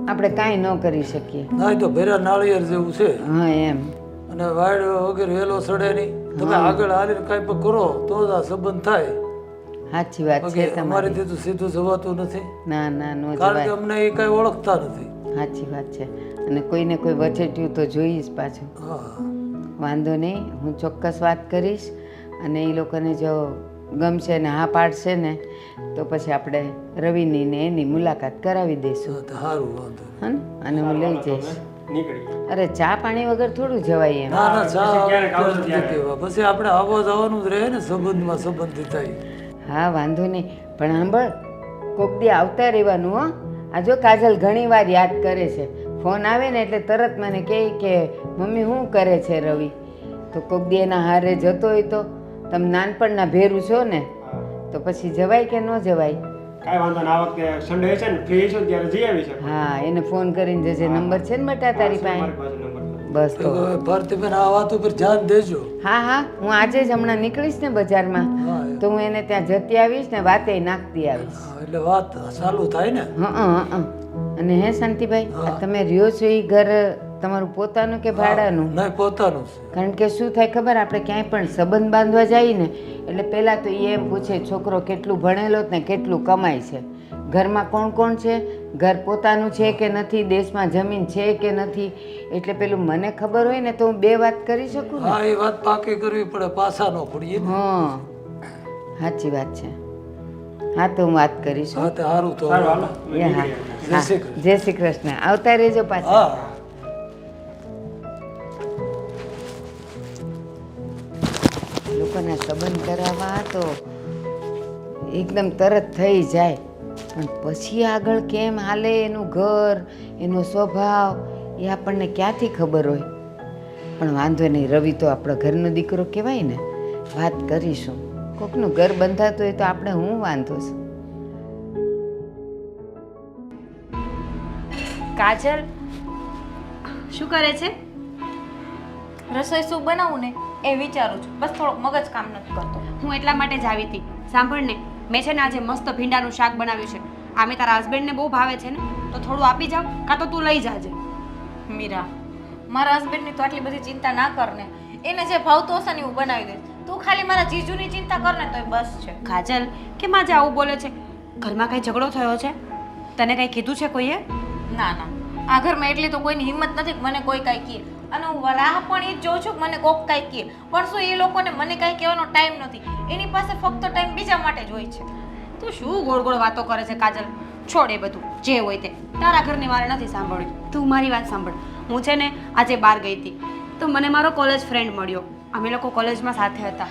આપણે કાંઈ ન કરી શકીએ. ના, એ તો ભેરા નાળિયેર જેવું છે. હા એમ. અને વાડ વગેરે વેલો સડે નહીં. તમે આગળ હાલીને કાંઈ પણ કરો તો જ આ સંબંધ થાય. સાચી વાત છે બાકી તમારી. અમારીથી તો સીધું જવાતું નથી, ના ના નો કારણ કે જવાય. અમને એ કાંઈ ઓળખતા નથી. સાચી વાત છે. અને કોઈને કોઈ વચેટ્યું તો જોઈશ પાછું. હા વાંધો નહીં, હું ચોક્કસ વાત કરીશ. અને એ લોકોને જો ગમશે ને હા પાડશે ને તો પછી આપણે રવિની ને એની મુલાકાત કરાવી દઈશું તો સારું વાંધો નહીં. હા ને? અને હું લઈ જઈશ. નીકળી અરે ચા પાણી વગર થોડું જવાય એમ ના ના ચા ક્યારેક આવશો નથી પીવા. પછી આપણે આવવા જવાનું જ રહે ને સંબંધમાં સંબંધિત થાય. હા વાંધો નહીં પણ સાંભળ કોક દી આવતા રહેવાનું હો. આ જો કાજલ ઘણી વાર યાદ કરે છે. ફોન આવે ને એટલે તરત મને કહે કે મમ્મી શું કરે છે રવિ. તો કોક દી એના હારે જતો હોય તો તમે નાનપણના ભેરું છો ને તો પછી જવાય કે ન જવાય. કાંઈ વાંધો ના, આ વખતે સન્ડે છે ને ફ્રી છો ત્યારે જઈ આવી શકો. હા એને ફોન કરીને જજે. નંબર છે ને બટા તારી પાસે? મારી પાસે નંબર બસ તો તો હવે ભારતીબેન આ વાત ઉપર ધ્યાન દેજો. હા હા હું આજે જ હમણાં નીકળીશ ને બજારમાં હા તો હું એને ત્યાં જતી આવીશ ને વાતે નાખતી આવીશ. હા, એટલે વાત ચાલુ થાય ને. હં. અને હે શાંતિભાઈ આ તમે રહ્યો છો એ ઘર તમારું પોતાનું કે ભાડાનું? નહીં પોતાનું છે. કારણ કે શું થાય ખબર આપણે ક્યાંય પણ સંબંધ બાંધવા જઈએ ને એટલે પહેલાં તો એ એમ પૂછે છોકરો કેટલું ભણેલો ને કેટલું કમાય છે, ઘરમાં કોણ કોણ છે, ઘર પોતાનું છે કે નથી, દેશમાં જમીન છે કે નથી. એટલે પેલું મને ખબર હોય ને તો હું બે વાત કરી શકું ને. હા એ વાત પાકી કરવી પડે, પાછા ન પડીએ ને. હા સાચી વાત છે. હા તો હું વાત કરીશ. હા તે સારું તો સારું હાલો અમે એ હા નીકળીએ. જય શ્રી કૃષ્ણ. જય શ્રી કૃષ્ણ. આવતા રહેજો પાછા. હા લોકોના સંબંધ કરાવવા તો એકદમ તરત થઈ જાય પણ પછી આગળ કેમ હાલે એનું ઘર, એનો સ્વભાવ એ આપણને ક્યાંથી ખબર હોય. પણ વાંધો નહીં, રવિ તો આપણો ઘરનો દીકરો કહેવાય ને, વાત કરીશું. કોકનું ઘર બંધાતું હોય તો આપણે હું વાંધો છે. કાજલ શું કરે છે? રસોઈ શું બનાવું ને એ વિચારું છું. બસ થોડોક મગજ કામ નથી કરતો. હું એટલા માટે જ આવી હતી. સાંભળ ને, મેં છે ને આજે મસ્ત ભીંડાનું શાક બનાવ્યું છે. આમે તારા હસબન્ડને બહુ ભાવે છે ને, તો થોડું આપી જાવ કાં તો તું લઈ જાજે. મીરા, મારા હસબન્ડની તો આટલી બધી ચિંતા ના કર ને. એને જે ભાવતું હશે ને હું બનાવી દઈશ. તું ખાલી મારા જીજુની ચિંતા કર ને તોય બસ છે. કાજલ કેમ આજે આવું બોલે છે? ઘરમાં કઈ ઝઘડો થયો છે? તને કઈ કીધું છે કોઈએ? ના ના, આ ઘરમાં એટલી તો કોઈની હિંમત નથી કે મને કોઈ કાંઈ કહે. અને હું રાહ પણ એ જ જોઉં છું કે મને કોક કાંઈ કહે. પણ શું એ લોકોને મને કાંઈ કહેવાનો ટાઈમ નથી. એની પાસે ફક્ત ટાઈમ બીજા માટે જ હોય છે. તું શું ગોળ ગોળ વાતો કરે છે કાજલ? છોડ એ બધું, જે હોય તે. તારા ઘરની મારે નથી સાંભળ્યું. તું મારી વાત સાંભળ. હું છે ને આજે બહાર ગઈ હતી તો મને મારો કોલેજ ફ્રેન્ડ મળ્યો. અમે લોકો કોલેજમાં સાથે હતા.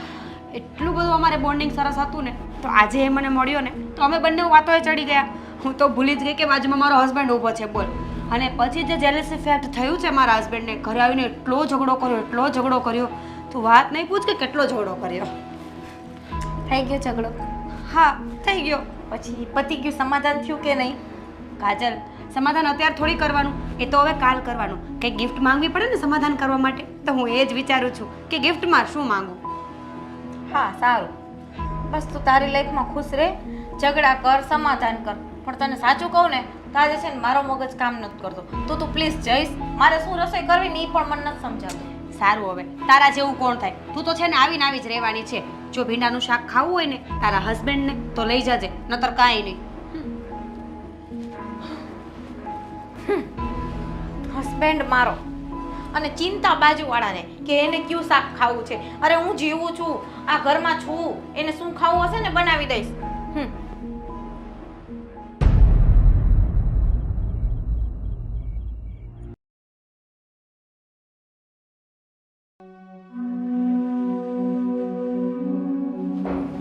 એટલું બધું અમારે બોન્ડિંગ સરસ હતું ને, તો આજે એ મને મળ્યો ને તો અમે બંને વાતોએ ચડી ગયા. હું તો ભૂલી જ ગઈ કે બાજુમાં મારો હસબન્ડ ઊભો છે. બોલ. અને પછી જે જેલસી ફેક્ટ થયું છે મારા હસબન્ડને, ઘરે આવીને એટલો ઝઘડો કર્યો. તું વાત નહીં પૂછ કે કેટલો ઝઘડો કર્યો. થઈ ગયો ઝઘડો? હા થઈ ગયો. પછી પતી ગયું, સમાધાન થયું કે નહીં? કાજલ, સમાધાન અત્યારે થોડી કરવાનું, એ તો હવે કાલ કરવાનું. કંઈ ગિફ્ટ માંગવી પડે ને સમાધાન કરવા માટે, તો હું એ જ વિચારું છું કે ગિફ્ટમાં શું માંગું. હા સારું. બસ તું તારી લાઈફમાં ખુશ રહે, ઝઘડા કર, સમાધાન કર. પણ તને સાચું કહું ને તો આજે છે ને મારો મગજ કામ નથી કરતો. તો તું પ્લીઝ જઈશ. મારે શું રસોઈ કરવી ને એ પણ મને નથી સમજાતું. સારું, હવે તારા જેવું કોણ થાય? તું તો છે ને આવીને આવી જ રહેવાની છે. જો ભીંડાનું શાક ખાવું હોય ને તારા હસબન્ડને તો લઈ જાજે, નતર કાંઈ નહીં. હસબન્ડ મારો અને ચિંતા બાજુવાળાને કે એને કયું શાક ખાવું છે. અરે હું જીવું છું, આ ઘરમાં છું, એને શું ખાવું હશે ને બનાવી દઈશ.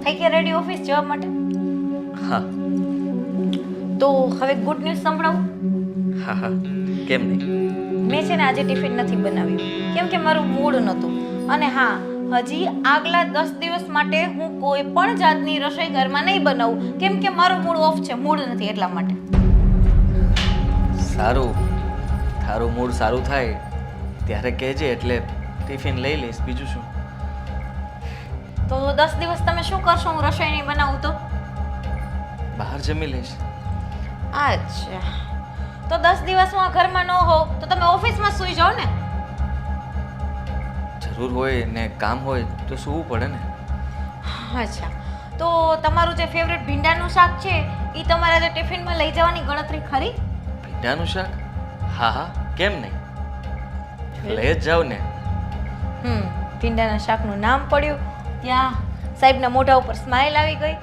થઈ ગયા રેડી ઓફિસ જવા માટે? હા તો હવે ગુડ ન્યૂઝ સંભળાવું. હા હા, કેમ નહીં? મેં છે ને આજે ટિફિન નથી બનાવ્યું કેમ કે મારું મૂડ નહોતું. અને હા, હજી આગલા 10 દિવસ માટે હું કોઈ પણ જાતની રસોઈ ઘરમાં નહીં બનાવું કેમ કે મારું મૂડ ઓફ છે, મૂડ નથી એટલા માટે. સારું, તારું મૂડ સારું થાય ત્યારે કહેજે, એટલે ટિફિન લઈ લઈશ. બીજું શું? તો 10 દિવસ તમે શું કરશો? હું રસોઈ નહીં બનાવું તો? બહાર જમી લઈશ. અચ્છા, તો 10 દિવસ હું આ ઘરમાં ન હોઉં તો તમે ઓફિસમાં સૂઈ જાઓ ને. જરૂર હોય ને કામ હોય તો સૂવું પડે ને. અચ્છા, તો તમારું જે ફેવરેટ ભીંડાનું શાક છે એ તમારે આજે ટિફિનમાં લઈ જવાની ગણતરી ખરી? ભીંડાનું શાક? હા હા, કેમ નહીં, લઈ જ જાવ ને. ભીંડાના શાકનું નામ પડ્યું ત્યાં સાહેબના મોઢા ઉપર સ્માઇલ આવી ગઈ.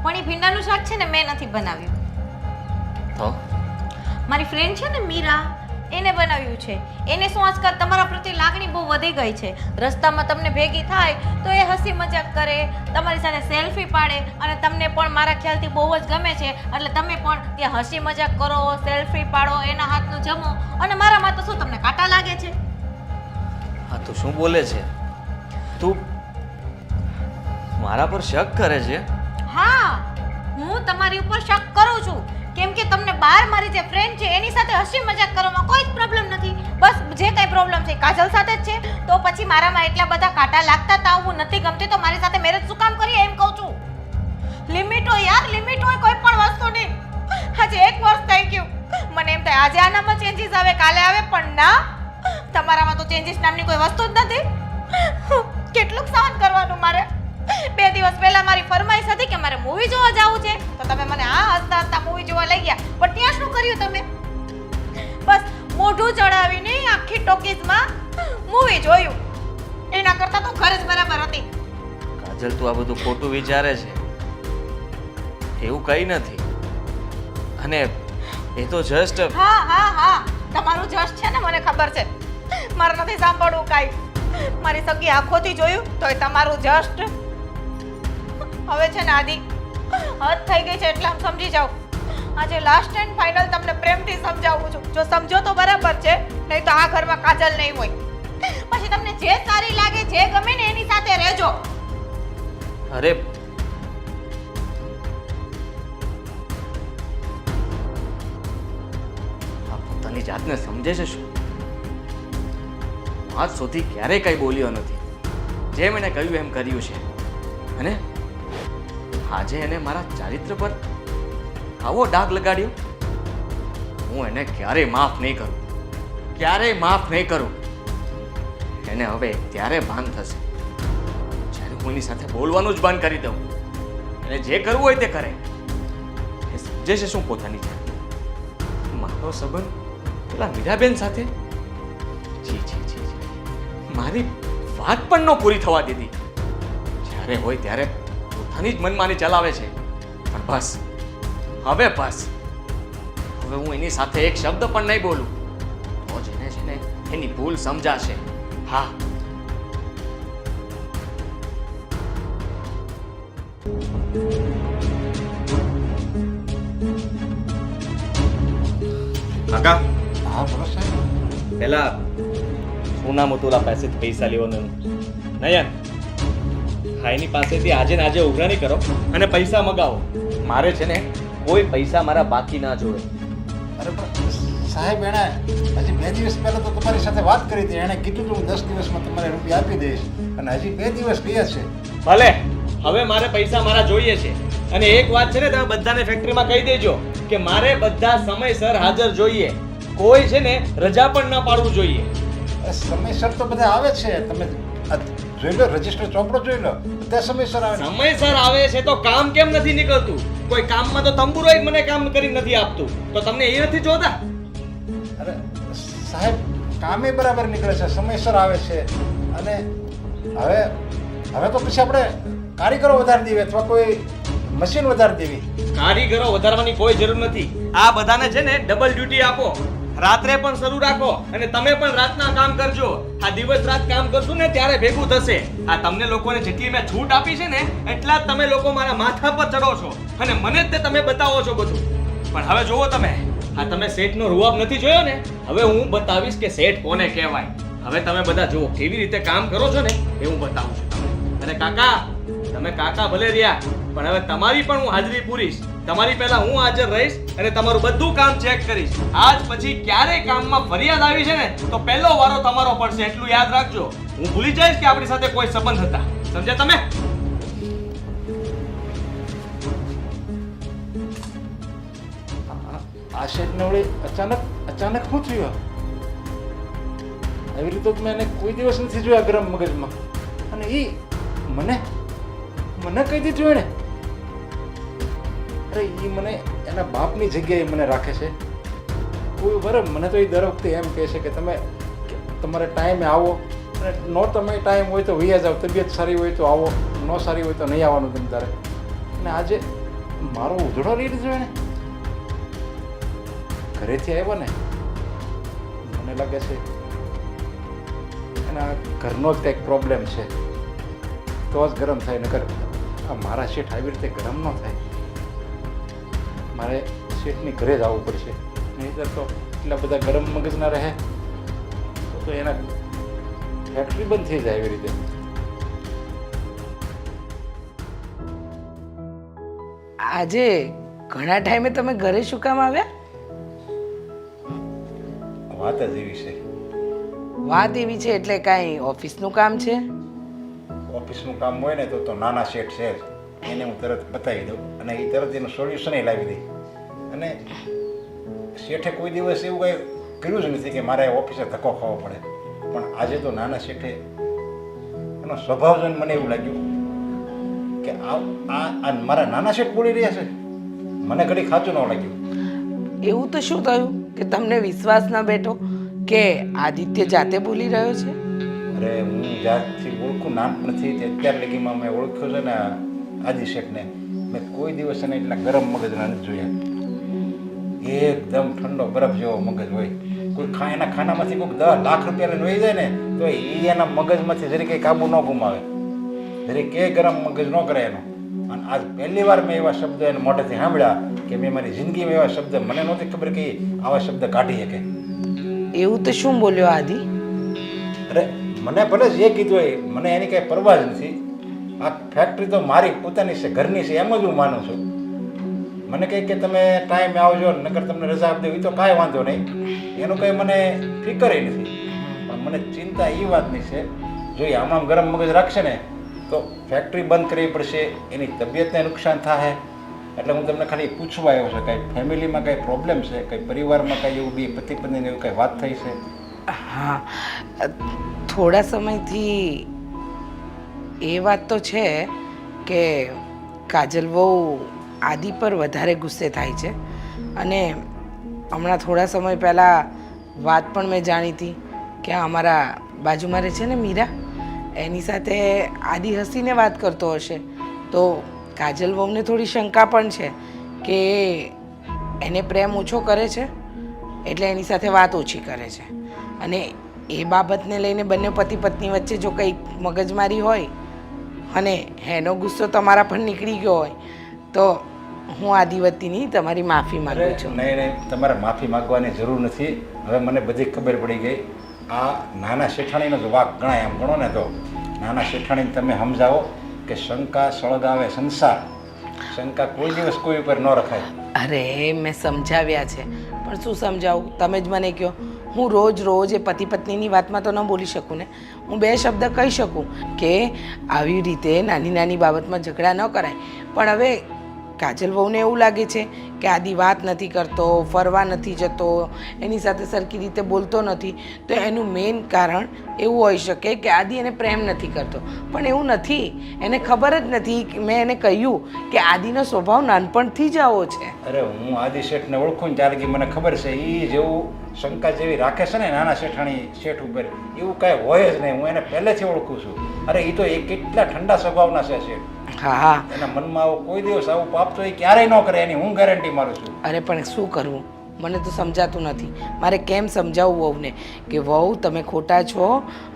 પણ એ ભીંડાનું શાક છે ને મેં નથી બનાવ્યું. તો મારી ફ્રેન્ડ છે ને મીરા, એને બનાવ્યું છે. એને શું આજકાલ તમારા પ્રત્યે લાગણી બહુ વધી ગઈ છે. રસ્તામાં તમને ભેગી થાય તો એ હસી મજાક કરે, તમારી સાથે સેલ્ફી પાડે અને તમને પણ મારા ખ્યાલથી બહુ જ ગમે છે. એટલે તમે પણ ત્યાં હસી મજાક કરો, સેલ્ફી પાડો, એના હાથનું જમો. અને મારામાં તો શું તમને કાંટા લાગે છે? હા તું શું બોલે છે? તું મારા પર શક કરે છે? હા, હું તમારી ઉપર શક કરું છું. કેમ કે તમને બહાર મારી જે ફ્રેન્ડ છે એની સાથે હસી મજાક કરવામાં કોઈ જ પ્રોબ્લેમ નથી. બસ જે કંઈ પ્રોબ્લેમ છે કાજલ સાથે જ છે. તો પછી મારામાં એટલા બધા કાંટા લાગતા હતા, હું નથી ગમતી તો મારી સાથે મેરેજ શું કામ કરી એમ કહું છું. લિમિટ હોય યાર, લિમિટ હોય કોઈ પણ વસ્તુની. આજે 1 વર્ષ થઈ ગયું, મને એમ થાય આજે આનામાં ચેન્જીસ આવે, કાલે આવે, પણ ના, તમારામાં તો ચેન્જીસ નામની કોઈ વસ્તુ જ નથી. કેટલુંક સહન કરવાનું મારે? 2 દિવસ પહેલા મારી ફરમાઈશ હતી કે મારે મૂવી જોવા જવું છે, તો તમે મને હસતા હસતા મૂવી જોવા લઈ ગયા. પણ ત્યાં શું કર્યું તમે? બસ મોઢું ચડાવીને આખી ટોકીઝમાં મૂવી જોયું. એના કરતાં તો ઘરે જ બરાબર હતી. કાજલ તું આ બધું ખોટું વિચારે છે, એવું કંઈ નથી. અને એ તો જસ્ટ હા હા હા, તમારું જશ છે ને મને ખબર છે. મારે નથી સાંભળવું કાંઈ. મારી સગી આંખોથી જોયું તોય તમારું જસ્ટ. હવે છે ને આદિ, હદ થઈ ગઈ છે એટલે આમ સમજી જાઓ. આજે લાસ્ટ એન્ડ ફાઇનલ તમને પ્રેમથી સમજાવું છું. જો સમજો તો બરાબર છે, નહીં તો આ ઘરમાં કાજલ નહીં હોય. પછી તમને જે સારી લાગે, જે ગમે ને એની સાથે રહેજો. અરે આ પોતાની જાતને સમજે છે શું? આજ સુધી ક્યારેય કઈ બોલ્યો નથી. જેમ એને કહ્યું એમ કર્યું છે. અને આજે એને મારા ચારિત્ર પર આવો ડાઘ લગાડ્યો. હું એને ક્યારેય માફ નહીં કરું, ક્યારેય માફ નહીં કરું. એને હવે ત્યારે ભાન થશે જ્યારે હું એની સાથે બોલવાનું જ બંધ કરી દઉં. એને જે કરવું હોય તે કરે. એ સમજે છે શું પોતાની જાત? મારો સંબંધ પેલા મીરાબેન સાથે? જી જી જી જી, મારી વાત પણ ન પૂરી થવા દીધી. જ્યારે હોય ત્યારે પોતાની જ મનમાની ચલાવે છે. પણ બસ હવે બસ, હવે હું એની સાથે એક શબ્દ પણ નહીં બોલું. તો જ એને છે ને એની ભૂલ સમજાશે. હા, કાકા હા બોલો સાહેબ. પેલા શું નામ હતું ઓલા પાસેથી પૈસા લેવાનું? નયન, હા એની પાસેથી આજે ને આજે ઉઘરાણી કરો અને પૈસા મગાવો. મારે છે ને કોઈ પૈસા મારા બાકી ના જોવે. અરે પણ સાહેબ, એણે હજી 2 દિવસ પહેલા તો તમારી સાથે વાત કરી હતી. એણે કીધું હતું હું 10 દિવસમાં તમારે રૂપિયા આપી દઈશ, અને હજી 2 દિવસ ગયા છે. ભલે, હવે મારે પૈસા મારા જોઈએ છે. અને એક વાત છે ને, તમે બધાને ફેક્ટરીમાં કહી દેજો કે મારે બધા સમયસર હાજર જોઈએ. કોઈ છે ને રજા પણ ના પાડવું જોઈએ. સમયસર તો બધા આવે છે. તમે જોઈ લો, રજીસ્ટર ચોપડો જોઈ લો, બધા સમયસર આવે છે. સમયસર આવે છે તો કામ કેમ નથી નીકળતું? કોઈ કામમાં તો તંબુરોય મને કામ કરી નથી આપતું, તો તમને એ નથી જોતા? અરે સાહેબ, કામે બરાબર નીકળે છે, સમયસર આવે છે. અને હવે તો પછી આપણે કારીગરો વધારી દેવી અથવા કોઈ મશીન વધારી દેવી. કારીગરો વધારવાની કોઈ જરૂર નથી. આ બધાને છે ને ડબલ ડ્યુટી આપો. રાત્રે પણ શરૂ રાખો અને તમે પણ રાતના કામ કરજો. આ દિવસ રાત કામ કરશું ને ત્યારે ભેગું થશે. આ તમને લોકોને જેટલી મેં છૂટ આપી છે ને એટલા જ તમે લોકો મારા માથા પર ચડો છો અને મને જ તે તમે બતાવો છો બધું. પણ હવે જુઓ તમે, આ તમે શેઠનો રૂઆબ નથી જોયો ને? હવે હું બતાવીશ કે શેઠ કોને કહેવાય. હવે તમે બધા જુઓ કેવી રીતે કામ કરો છો ને એ હું બતાવું છું તમને. અને કાકા, તમે કાકા ભલે રહ્યા, પણ હવે તમારી પણ હું હાજરી પૂરીશ. તમારી પહેલા હું હાજર રહીશ અને તમારું બધું કામ ચેક કરીશ. આજ પછી ક્યારેય કામમાં ફરિયાદ આવી છે ને તો પહેલો વારો તમારો પડશે, એટલું યાદ રાખજો. હું ભૂલી જઈશ કે આપણી સાથે કોઈ સંબંધ હતા. સમજ્યા તમે? આ શેઠને વળી અચાનક શું થયું? એવી રીતે મેં એને કોઈ દિવસ નથી જોયા ગરમ મગજમાં. અને એ મને કહી દીધું એણે. અરે એ મને એના બાપની જગ્યાએ મને રાખે છે. કોઈ બરાબર, મને તો એ દર વખતે એમ કહે છે કે તમે તમારે ટાઈમે આવો નો તમે ટાઈમ હોય તો વૈયા જાવ, તબિયત સારી હોય તો આવો, ન સારી હોય તો નહીં આવવાનું તમે તારે. અને આજે મારો ઉધડો લઈ લીધો એને ઘરેથી આવ્યો ને, મને લાગે છે એના ઘરનો જ કંઈક પ્રોબ્લેમ છે, તો જ ગરમ થાય. નકર આ મારા શેઠ આવી રીતે ગરમ ન થાય. મારે શેઠની ઘરે જ આવવું પડશે, નહીંતર તો એટલા બધા ગરમ મગજના રહે તો એના ફેક્ટરી બંધ થઈ જાય એવી રીતે. આજે ઘણા ટાઈમે તમે ઘરે શું કામ આવ્યા? વાત જ એવી છે. વાત એવી છે એટલે કાંઈ ઓફિસનું કામ છે? ઓફિસનું કામ હોય ને તો નાના શેઠ છે જ, એને હું તરત બતાવી દઉં અને એ તરત એનું સોલ્યુશન લાવી દઈ. અને શેઠે કોઈ દિવસ એવું કંઈ કર્યું જ નથી કે મારે ઓફિસે ધક્કો ખાવો પડે. પણ આજે તો નાના શેઠે એનો સ્વભાવ જોઈને મને એવું લાગ્યું કે આ મારા નાના શેઠ બોલી રહ્યા છે. મને ઘડી ખાચું ન લાગ્યું. એવું તો શું થયું કે તમને વિશ્વાસ ન બેઠો કે આદિત્ય જાતે બોલી રહ્યો છે? અરે હું જ્યારથી ઓળખું નાનપણથી તે અત્યાર લગીમાં મેં ઓળખ્યો છે ને આદિ શેઠને, મેં કોઈ દિવસ એને એટલા ગરમ મગજના નથી જોયા. એકદમ ઠંડો બરફ જેવો મગજ હોય. કોઈ એના ખાનામાંથી કોઈક 10 લાખ રૂપિયા લઈને વહી જાય ને તો એ એના મગજમાંથી જરી કંઈ કાબુ ન ગુમાવે, જરી કે ગરમ મગજ ન કરે એનો. અને આજ પહેલી વાર મેં એવા શબ્દ એને મોઢેથી સાંભળ્યા કે મેં મારી જિંદગીમાં એવા શબ્દ મને નહોતી ખબર કે આવા શબ્દ કાઢી શકે. એવું તો શું બોલ્યો આદિ? અરે મને ભલે જે કીધું હોય, મને એની કાંઈ પરવા જ નથી. આ ફેક્ટરી તો મારી પોતાની છે, ઘરની છે, એમ જ હું માનું છું. મને કહે કે તમે ટાઈમે આવજો, નકર તમને રજા આપી દેવી તો કાંઈ વાંધો નહીં, એનું કંઈ મને ફિકર નથી. પણ મને ચિંતા એ વાતની છે, જો એ આમ ગરમ મગજ રાખશે ને તો ફેક્ટરી બંધ કરવી પડશે, એની તબિયતને નુકસાન થાય. એટલે હું તમને ખાલી પૂછવા આવ્યો છું, કાંઈ ફેમિલીમાં કાંઈ પ્રોબ્લેમ છે, કાંઈ પરિવારમાં કાંઈ એવું બી પતિ પત્નીને એવું કાંઈ વાત થઈ છે? હા, થોડા સમયથી એ વાત તો છે કે કાજલ બહુ આદિ પર વધારે ગુસ્સે થાય છે. અને હમણાં થોડા સમય પહેલાં વાત પણ મેં જાણી હતી કે અમારા બાજુમાં રહે છે ને મીરા, એની સાથે આદિ હસીને વાત કરતો હશે. તો કાજલ વહુને થોડી શંકા પણ છે કે એને પ્રેમ ઓછો કરે છે એટલે એની સાથે વાત ઓછી કરે છે. અને એ બાબતને લઈને બંને પતિ પત્ની વચ્ચે જો કંઈક મગજમારી હોય અને એનો ગુસ્સો તમારા પર નીકળી ગયો હોય તો હું આદિવતીની તમારી માફી માંગુ છું. નહીં, તમારે માફી માંગવાની જરૂર નથી. હવે મને બધી ખબર પડી ગઈ. આ નાના શેઠાણીનો જ વાક ગણાય. એમ ગણો ને તો નાના શેઠાણીને તમે સમજાવો કે શંકા સળગાવે સંસાર. શંકા કોઈ દિવસ કોઈ ઉપર ન રખાય. અરે મેં સમજાવ્યા છે, પણ શું સમજાવું? તમે જ મને કહો. હું રોજ એ પતિ પત્નીની વાતમાં તો ન બોલી શકું ને. હું 2 શબ્દ કહી શકું કે આવી રીતે નાની નાની બાબતમાં ઝઘડા ન કરાય. પણ હવે કાજલ વહુને એવું લાગે છે કે આદિ વાત નથી કરતો, ફરવા નથી જતો, એની સાથે સરખી રીતે બોલતો નથી, તો એનું મેઇન કારણ એવું હોઈ શકે કે આદિ એને પ્રેમ નથી કરતો. પણ એવું નથી, એને ખબર જ નથી. મેં એને કહ્યું કે આદિનો સ્વભાવ નાનપણથી જ આવો છે. અરે હું આદિ શેઠને ઓળખું ને ત્યારે મને ખબર છે એ જેવું શંકા જેવી રાખે છે ને નાના શેઠાણી શેઠ ઉપર, એવું કાંઈ હોય જ નહીં. હું એને પહેલેથી ઓળખું છું. અરે એ તો એ કેટલા ઠંડા સ્વભાવના છે શેઠ. હા, એના મનમાં આવો કોઈ દિવસ આવું પાપ તો એ ક્યારેય ન કરે, એની હું ગેરંટી મારું છું. અરે પણ શું કરવું, મને તો સમજાતું નથી. મારે કેમ સમજાવવું વહુને કે વહુ તમે ખોટા છો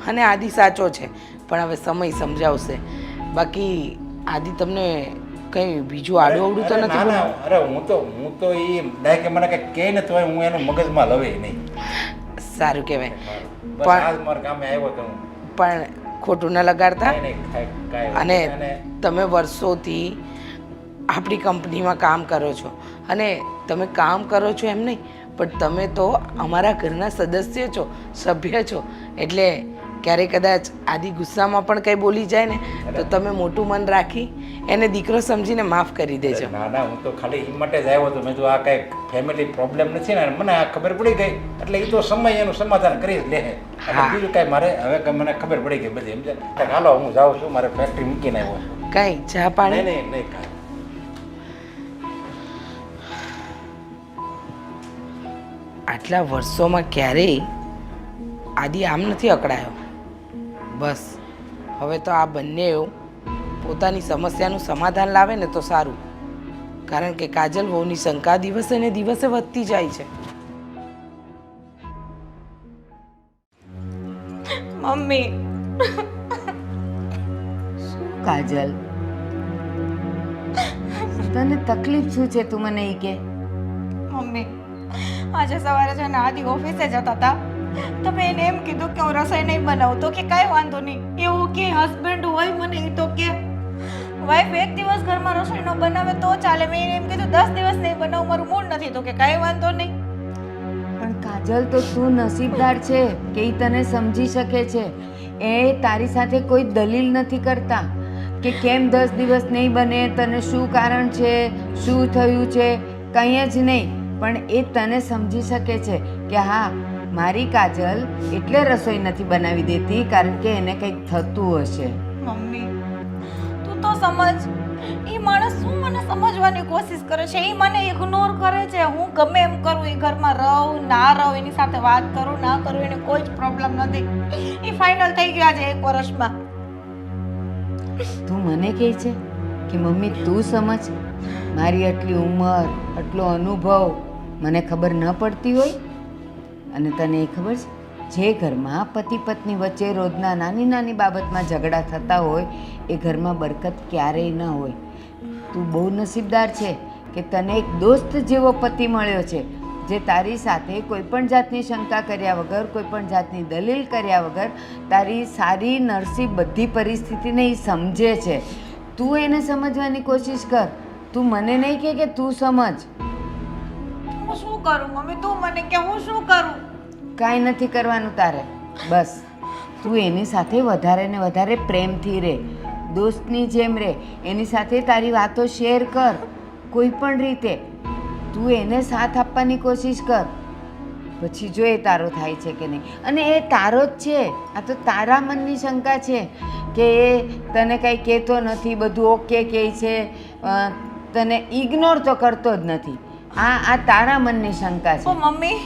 અને આદિ સાચો છે. પણ હવે સમય સમજાવશે. બાકી આદિ તમને કંઈ બીજું આડું અવડું તો નથી બોલ્યું? અરે હું તો એ ડાય કે મને કંઈક કહે ને તો હું એનું મગજમાં લવે નહીં. સારું કહેવાય. બસ આજ મારા કામે આવ્યો તો હું. પણ ખોટું ન લગાડતા. અને અને તમે વર્ષોથી આપણી કંપનીમાં કામ કરો છો અને તમે કામ કરો છો એમ નહીં, પણ તમે તો અમારા ઘરના સદસ્ય છો, સભ્ય છો. એટલે ક્યારેક કદાચ આદિ ગુસ્સામાં પણ કંઈ બોલી જાય ને તો તમે મોટું મન રાખી એને દીકરો સમજીને માફ કરી દેજો. ના, હું તો ખાલી એ માટે જ આવ્યો હતો. મેં તો આ કંઈક ફેમિલી પ્રોબ્લેમ નથી ને, મને આ ખબર પડી ગઈ એટલે એ તો સમય એનું સમાધાન કરી જ લે. બીજું કાંઈ મારે હવે મને ખબર પડી ગઈ બધી. સમજે? હાલો હું જાઉં છું, મારે ફેક્ટરી મૂકીને આવ્યો છું. કાંઈ ચા પાણી? નહીં કાંઈ. આટલા વર્ષોમાં ક્યારેય આદિ આમ નથી અકળાયો. બસ હવે તો આ બંને પોતાની સમસ્યાનું સમાધાન લાવે ને તો સારું, કારણ કે કાજલ વહુની શંકા દિવસે ને દિવસે વધતી જાય છે. મમ્મી કાજલ, તને તકલીફ શું છે તું મને એ કે? મમ્મી આજે સવારે છે ને આદિ ઓફિસે જતા હતા, તમે એને એમ કીધું કે હું રસોઈ નહીં બનાવું, તો કે કાંઈ વાંધો નહીં. એવું કે હસબન્ડ હોય મને એ તો કે વાઈફ એક દિવસ ઘરમાં રસોઈ ન બનાવે તો ચાલે. મેં એને એમ કીધું 10 દિવસ નહીં બનાવું, મારું મૂડ નથી, તો કે કાંઈ વાંધો નહીં. પણ કાજલ, તો તું નસીબદાર છે કે એ તને સમજી શકે છે. એ તારી સાથે કોઈ દલીલ નથી કરતા કે કેમ 10 દિવસ નહીં બને, તને શું કારણ છે, શું થયું છે, કંઈ જ નહીં. પણ એ તને સમજી શકે છે કે હા, મારી કાજલ એટલે રસોઈ નથી બનાવી દેતી કારણ કે એને કંઈક થતું હશે. મમ્મી તું તો સમજ, એ માણસ શું મને સમજવાની કોશિશ કરે છે, એ મને ઇગ્નોર કરે છે. હું ગમે એમ કરું, એ ઘરમાં રહું ના રહું, એની સાથે વાત કરું ના કરું, એને કોઈ જ પ્રોબ્લેમ નથી. એ ફાઇનલ થઈ ગયા છે 1 વર્ષમાં. તું મને કહે છે કે મમ્મી તું સમજ, મારી આટલી ઉંમર, આટલો અનુભવ મને ખબર ન પડતી હોય? અને તને એ ખબર છે, જે ઘરમાં પતિ પત્ની વચ્ચે રોજના નાની નાની બાબતમાં ઝઘડા થતા હોય એ ઘરમાં બરકત ક્યારેય ન હોય. તું બહુ નસીબદાર છે કે તને એક દોસ્ત જેવો પતિ મળ્યો છે જે તારી સાથે કોઈ પણ જાતની શંકા કર્યા વગર, કોઈ પણ જાતની દલીલ કર્યા વગર તારી સારી નરસી બધી પરિસ્થિતિને એ સમજે છે. તું એને સમજવાની કોશિશ કર. તું મને નહીં કહે કે તું સમજ. હું શું કરું મમ્મી, તું મને કે હું શું કરું? કાંઈ નથી કરવાનું તારે. બસ તું એની સાથે વધારે ને વધારે પ્રેમથી રહે, દોસ્તની જેમ રહે. એની સાથે તારી વાતો શેર કર કોઈ પણ રીતે. તું એને સાથ આપવાની કોશિશ કર. પછી જો એ તારો થાય છે કે નહીં. અને એ તારો જ છે, આ તો તારા મનની શંકા છે કે એ તને કંઈ કહેતો નથી, બધું ઓકે કહે છે, તને ઇગ્નોર તો કરતો જ નથી. આ તારા મનની શંકા તો છે. મમ્મી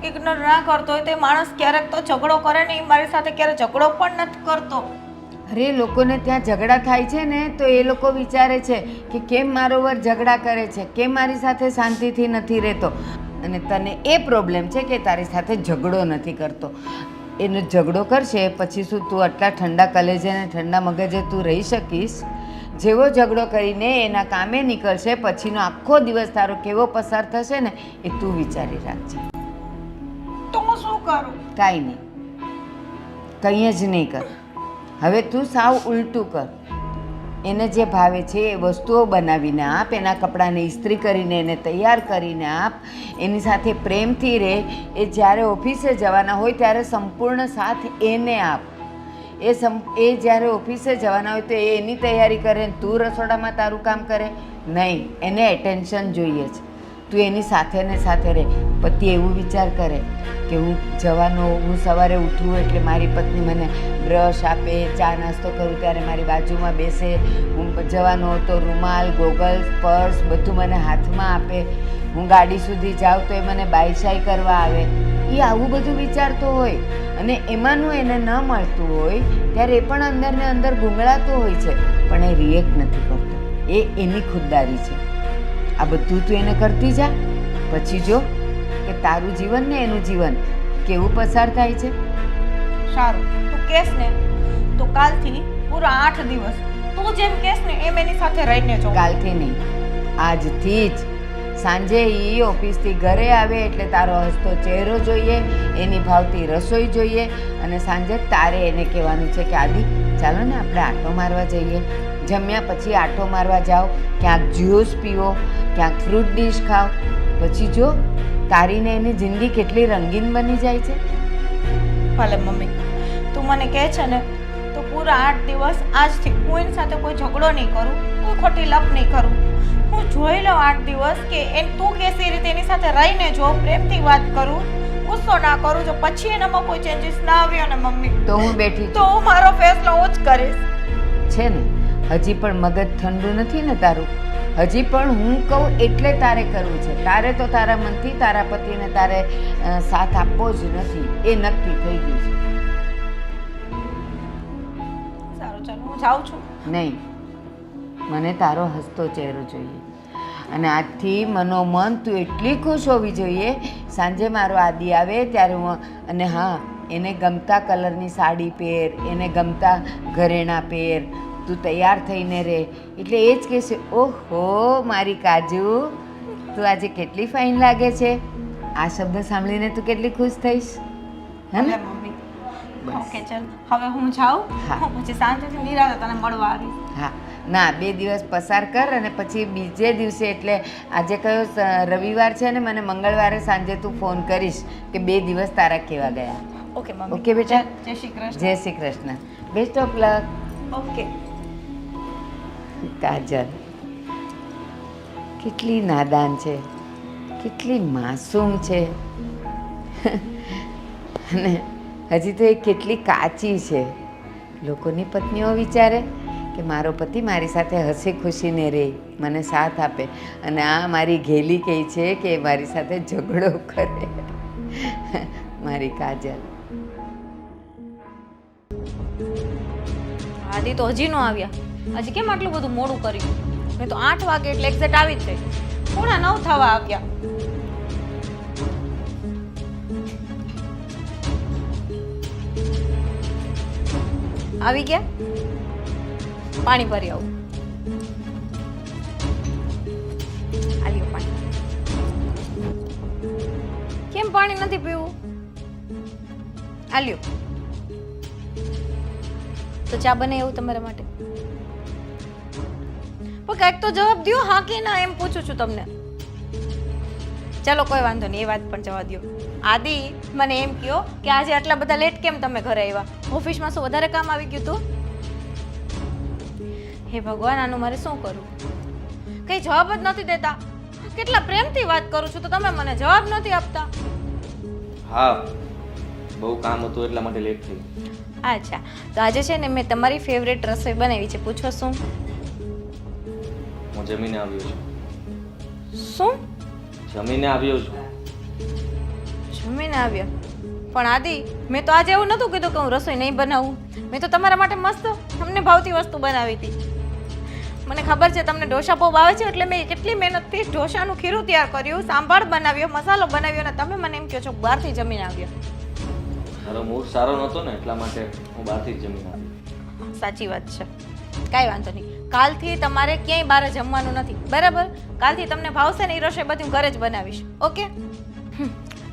ઇગ્નોર ના કરતો હોય તો એ માણસ ક્યારેક તો ઝઘડો કરે ને, એ મારી સાથે ક્યારે ઝઘડો પણ નથી કરતો. અરે લોકોને ત્યાં ઝઘડા થાય છે ને તો એ લોકો વિચારે છે કે કેમ મારો વર ઝઘડા કરે છે, કેમ મારી સાથે શાંતિથી નથી રહેતો. અને તને એ પ્રોબ્લેમ છે કે તારી સાથે ઝઘડો નથી કરતો. એનો ઝઘડો કરશે પછી શું તું આટલા ઠંડા કલેજે ને ઠંડા મગજે તું રહી શકીશ? જેવો ઝઘડો કરીને એના કામે નીકળશે પછીનો આખો દિવસ તારો કેવો પસાર થશે ને એ તું વિચારી રાખજે. તો હું શું કરું? કાંઈ નહીં, કંઈ જ નહીં કર. હવે તું સાવ ઉલટું કર. એને જે ભાવે છે એ વસ્તુઓ બનાવીને આપ, એના કપડાને ઇસ્ત્રી કરીને એને તૈયાર કરીને આપ, એની સાથે પ્રેમથી રહે. એ જ્યારે ઓફિસે જવાના હોય ત્યારે સંપૂર્ણ સાથ એને આપ. એ જ્યારે ઓફિસે જવાના હોય તો એ એની તૈયારી કરે ને તું રસોડામાં તારું કામ કરે? નહીં, એને એટેન્શન જોઈએ છે. તું એની સાથે ને સાથે રહે. પતિ એવું વિચાર કરે કે હું જવાનો, હું સવારે ઉઠું એટલે મારી પત્ની મને બ્રશ આપે, ચા નાસ્તો કરું ત્યારે મારી બાજુમાં બેસે, હું જવાનો તો રૂમાલ, ગોગલ્સ, પર્સ બધું મને હાથમાં આપે, હું ગાડી સુધી જાઉં તો એ મને બાયશાઈ કરવા આવે. એ આવું બધું વિચારતો હોય અને એમાંનું એને ન મળતું હોય ત્યારે એ પણ અંદર ને અંદર ગુંગળાતો હોય છે, પણ એ રિએક્ટ નથી કરતો. એ એની ખુદદારી છે. આ બધું તું એને કરતી જા, પછી જો કે તારું જીવન ને એનું જીવન કેવું પસાર થાય છે. સારું, તું કહેશ ને તો કાલથી પૂરા 8 દિવસ તું જેમ કહેશ ને એમ એની સાથે રહીને જો. કાલથી નહીં, આજથી જ. સાંજે એ ઓફિસથી ઘરે આવે એટલે તારો હસતો ચહેરો જોઈએ, એની ભાવતી રસોઈ જોઈએ. અને સાંજે તારે એને કહેવાનું છે કે આદિ ચાલો ને આપણે આટો મારવા જઈએ. જમ્યા પછી આટો મારવા જાઓ, ક્યાંક જ્યુસ પીવો, ક્યાંક ફ્રૂટ ડીશ ખાઓ. પછી જો તારી ને એની જિંદગી કેટલી રંગીન બની જાય છે. ભલે મમ્મી, તું મને કહે છે ને તો પૂરા 8 દિવસ આજથી હું એની સાથે કોઈ ઝઘડો નહીં કરું, કોઈ ખોટી લપ નહીં કરું. હું જોઈ લઉં 8 દિવસ કે તું કેસી રીતે એની સાથે રહીને જો, પ્રેમથી વાત કરું, ગુસ્સો ના કરું. જો પછી એનામાં કોઈ ચેન્જીસ ના આવ્યો ને મમ્મી તો હું બેઠી તો હું મારો ફેસલો હું જ કરીશ. છે ને, હજી પણ મગજ ઠંડુ નથી ને તારું? હજી પણ હું કહું એટલે તારે કરવું છે. તારે તો તારા મનથી તારા પતિને તારે સાથ આપવો જ નથી, એ નક્કી થઈ ગયું છે. સારું ચાલો હું જાઉં છું. નહીં, મને તારો હસતો ચહેરો જોઈએ. અને આજથી મનોમન તું એટલી ખુશ હોવી જોઈએ. સાંજે મારો આદિ આવે ત્યારે હું, અને હા, એને ગમતા કલરની સાડી પહેર, એને ગમતા ઘરેણાં પહેર, તું તૈયાર થઈને રહે. એટલે એ જ કહેશે, ઓહો મારી કાજુ, તું આજે કેટલી ફાઇન લાગે છે. આ શબ્દ સાંભળીને તું કેટલી ખુશ થઈશ, હે ને? મમ્મી બસ. ઓકે ચાલ હવે હું જાઉં. હા. હું પછી સાંજેથી નિરાતે તને મળવા આવીશ. હા, ના, 2 દિવસ પસાર કર અને પછી બીજે દિવસે, એટલે આજે કયો રવિવાર છે ને, મને મંગળવારે સાંજે તું ફોન કરીશ કે 2 દિવસ તારા કેવા ગયા. Okay mummy. ઓકે બેટા? જય શ્રી કૃષ્ણ. જય Shri Krishna. Best of luck. Okay. Kajal કેટલી નાદાન છે, કેટલી માસૂમ છે, અને હજી તો એ કેટલી કાચી છે. લોકોની પત્નીઓ વિચારે કે મારો પતિ મારી સાથે હસી ખુશીને રહે, મને સાથ આપે, અને આ મારી ઘેલી કહે છે કે મારી સાથે ઝઘડો કરે. મારી કાજલ. આદિ તો હજી નો આવ્યા. હજી કેમ આટલું બધું મોડું કર્યું? મેં તો 8 વાગે એટલે એક્ઝેક્ટ આવી જ થઈ. 8:45 થવા આવ્યા. આવી ગયા? પાણી ભરી આવું. આલ્યો પાણી. કેમ પાણી નથી પીવું? આલ્યો. તો ચા બને એવું તમારા માટે? પણ કાંઈક તો જવાબ દો, હા કે ના, એમ પૂછું છું તમને. ચાલો કોઈ વાંધો નહીં, એ વાત પણ જવા દો. આદિ મને એમ કહો કે આજે આટલા બધા લેટ કેમ તમે ઘરે આવ્યા? ઓફિસમાં શું વધારે કામ આવી ગયું તું? હે ભગવાન, આનું મારે શું કરું? કઈ જવાબ જ નથી દેતા. કેટલા પ્રેમથી વાત કરું છું તો તમે મને જવાબ નથી આપતા. હા, બહુ કામ હતું એટલા માટે લેટ થઈ. અચ્છા, તો આજે છે ને મેં તમારી ફેવરેટ રસોઈ બનાવી છે. પૂછો શું? હું જમીને આવ્યો છું. શું? જમીને આવ્યો છું. જમીને આવ્યા? પણ આદિ, મેં તો આજે એવું નહોતું કીધું કે હું રસોઈ નહીં બનાવું. મેં તો તમારા માટે મસ્ત તમને ભાવતી વસ્તુ બનાવી હતી. મને ખબર છે તમને ઢોસા બહુ ભાવે છે, એટલે મેં કેટલી મહેનતથી ઢોસાનું ખીરું તૈયાર કર્યું, સાંભાર બનાવ્યો, મસાલો બનાવ્યો, અને તમે મને એમ કહો છો બહારથી જમીને આવ્યા. મારો મૂડ સારો નહોતો ને એટલા માટે હું બહારથી જ જમીને આવ્યો. સાચી વાત છે, કાંઈ વાંધો નહીં. કાલથી તમારે ક્યાંય બહાર જમવાનું નથી, બરાબર? કાલથી તમને ભાવશે ને એ રસોઈ બધી હું ઘરે જ બનાવીશ. ઓકે?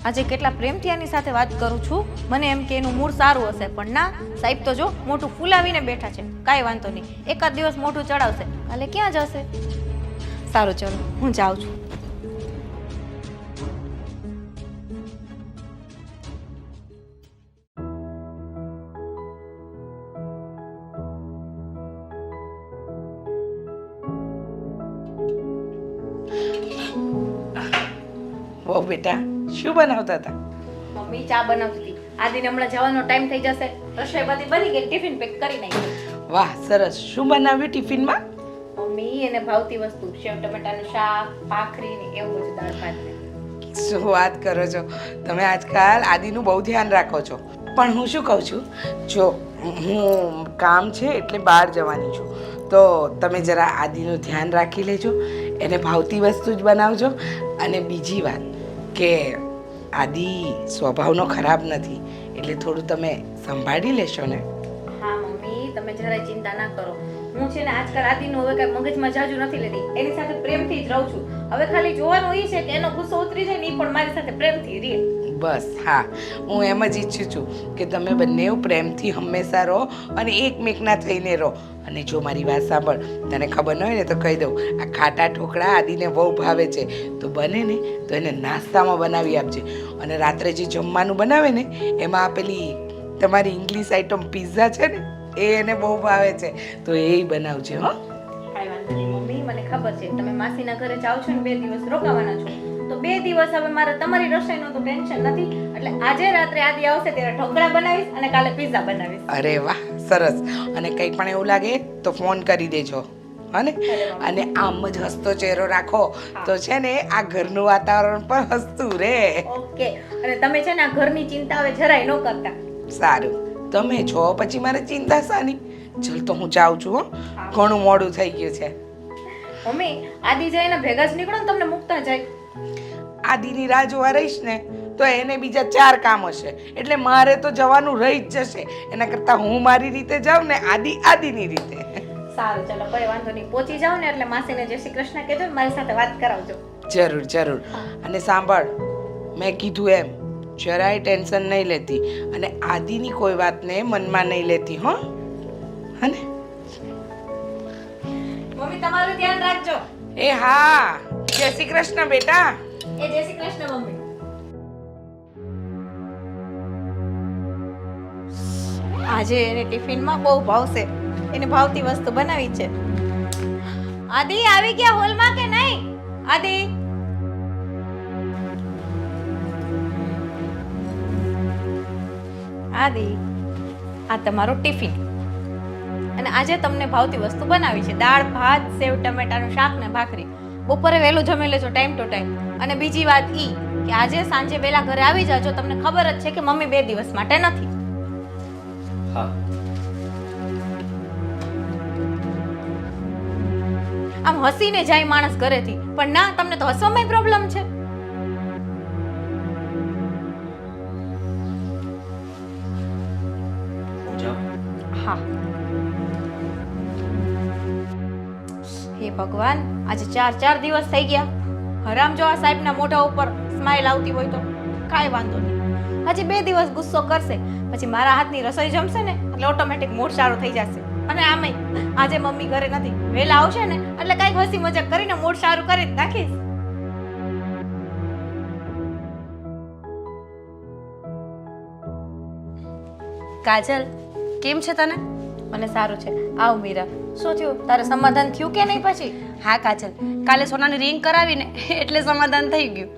આજે કેટલા પ્રેમથી આની સાથે વાત કરું છું. મને એમ કે એનું મૂડ સારું હશે, પણ ના, સાહેબ તો જો મોઢું ફૂલાવીને બેઠા છે. કાંઈ વાંધો નહીં, એકાદ દિવસ મોઢું ચડાવશે, કાલે ક્યાં જશે? સારું, ચલો હું જાઉં છું. ઓ બેટા, શું બનાવતા હતા? મમ્મી ચા બનાવતી હતી. આદિને હમણાં જવાનો ટાઈમ થઈ જશે, રસોઈ બધી બની ગઈ, ટિફિન પેક કરી નાખી. વાહ, સરસ. શું બનાવ્યું ટિફિનમાં? મમ્મી એને ભાવતી વસ્તુ, સેવ ટમેટાનું શાક, ભાખરી ને એવું બધું, દાળ ભાત ને. શું વાત કરો છો તમે? આજકાલ આદિનું બહુ ધ્યાન રાખો છો. પણ હું શું કહું છું, જો હું કામ છે એટલે બહાર જવાની છું, તો તમે જરા આદિનું ધ્યાન રાખી લેજો, એને ભાવતી વસ્તુ જ બનાવજો. અને બીજી વાત કે આદિ સ્વભાવનો ખરાબ નથી, એટલે થોડું તમે સંભાળી લેશો ને? હા મમ્મી, તમે જરાય ચિંતા ના કરો. હું છે ને આજકાલ આદિનું હવે કઈ મગજમાં જાજુ નથી લેતી, એની સાથે પ્રેમથી જ રહું છું. હવે ખાલી જોવાનું એ છે કે એનો ગુસ્સો ઉતરી જાય ને એ પણ મારી સાથે પ્રેમથી રહે. બસ, હા, હું એમ જ ઈચ્છું છું કે તમે બંને પ્રેમથી હંમેશા રહો અને એકમેકના થઈને રહો. અને જો મારી વાત સાંભળ, તને ખબર ન હોય ને તો કહી દઉં, આ ખાટા ઢોકળા આદિને બહુ ભાવે છે, તો બને ને તો એને નાસ્તામાં બનાવી આપજે. અને રાત્રે જે જમવાનું બનાવે ને એમાં પેલી તમારી ઇંગ્લિશ આઈટમ પિઝા છે ને, એ એને બહુ ભાવે છે, તો એ બનાવજે. હો, કાંઈ વાંધો નહીં મમ્મી, મને ખબર છે તમે માસીના ઘરે જાઓ છો ને 2 દિવસ રોકાવાના છો, તો 2 દિવસ હવે મારે તમારી રસોઈનું તો ટેન્શન નથી. એટલે આજે રાત્રે આદિ આવશે ત્યારે ઢોકળા બનાવીશ અને કાલે પિઝા બનાવીશ. અરે વાહ, સરસ. અને કંઈ પણ એવું લાગે તો ફોન કરી દેજો, હને? અને આમ જ હસતો ચહેરો રાખો તો છે ને આ ઘરનું વાતાવરણ પણ હસતું રહે. ઓકે. અને તમે છે ને આ ઘરની ચિંતા હવે જરાય ન કરતા. સારું, તમે છો પછી મારે ચિંતા શાની? ચલ તો હું જાઉં છું હો. ઘણું મોડું થઈ ગયું છે. મમ્મી આદિ જાય ને ભેગા જ નીકળો ને તમને મૂકતા જાય. આદિની રાહ જોવા રહીશ ને તો એને બીજા 4 કામ હશે, એટલે મારે તો જવાનું રહી જ જશે. એના કરતાં હું મારી રીતે જાઉં ને આદિની રીતે. સારું ચલો કોઈ વાંધો નહીં, પહોંચી જાવ ને એટલે માસીને જય શ્રી કૃષ્ણ કહેજો ને મારી સાથે વાત કરાવજો. જરૂર જરૂર. અને સાંભળ, મેં કીધું એમ જરાય ટેન્શન નહીં લેતી અને આદિની કોઈ વાતને મનમાં નહીં લેતી હો. હને? મમ્મી તમારું ધ્યાન રાખજો. એ હા, જય શ્રી કૃષ્ણ બેટા. એ જય શ્રી કૃષ્ણ મમ્મી. આજે એને ટિફિનમાં બહુ ભાવશે, એને ભાવતી વસ્તુ બનાવી છે. આદિ આવી ગયા હોલમાં કે નહીં? આદિ આદિ આ તમારું ટિફિન અને આજે તમને ભાવતી વસ્તુ બનાવી છે. દાળ ભાત સેવ ટમેટાનું શાક ને ભાખરી. બપોરે વહેલું જમી લેજો ટાઈમ ટુ ટાઈમ. અને બીજી વાત ઈ કે આજે સાંજે વહેલા ઘરે આવી જાજો. તમને ખબર જ છે કે મમ્મી 2 દિવસ માટે નથી. હા. આમ હસીને જાય માણસ ઘરેથી, પણ ના, તમને તો હસવામાં પ્રોબ્લેમ છે. હું જાઉં? હા. હે ભગવાન, આજે 4 દિવસ થઈ ગયા. હરામ જો આ સાહેબના મોઢા ઉપર સ્માઈલ આવતી હોય તો કાંઈ વાંધો નહીં. હજી 2 દિવસ ગુસ્સો કરશે, પછી મારા હાથની રસોઈ જમશે ને એટલે ઓટોમેટિક મૂડ સારું થઈ જશે. અને આમેય આજે મમ્મી ઘરે નથી, વહેલા આવશે ને એટલે કાંઈક હસી મજાક કરીને મૂડ સારું કરી જ નાખીશ. કાજલ, કેમ છે તને? મને સારું છે. આવ મીરા, શું થયું? તારે સમાધાન થયું કે નહીં પછી? હા કાજલ, કાલે સોનાની રિંગ કરાવીને એટલે સમાધાન થઈ ગયું.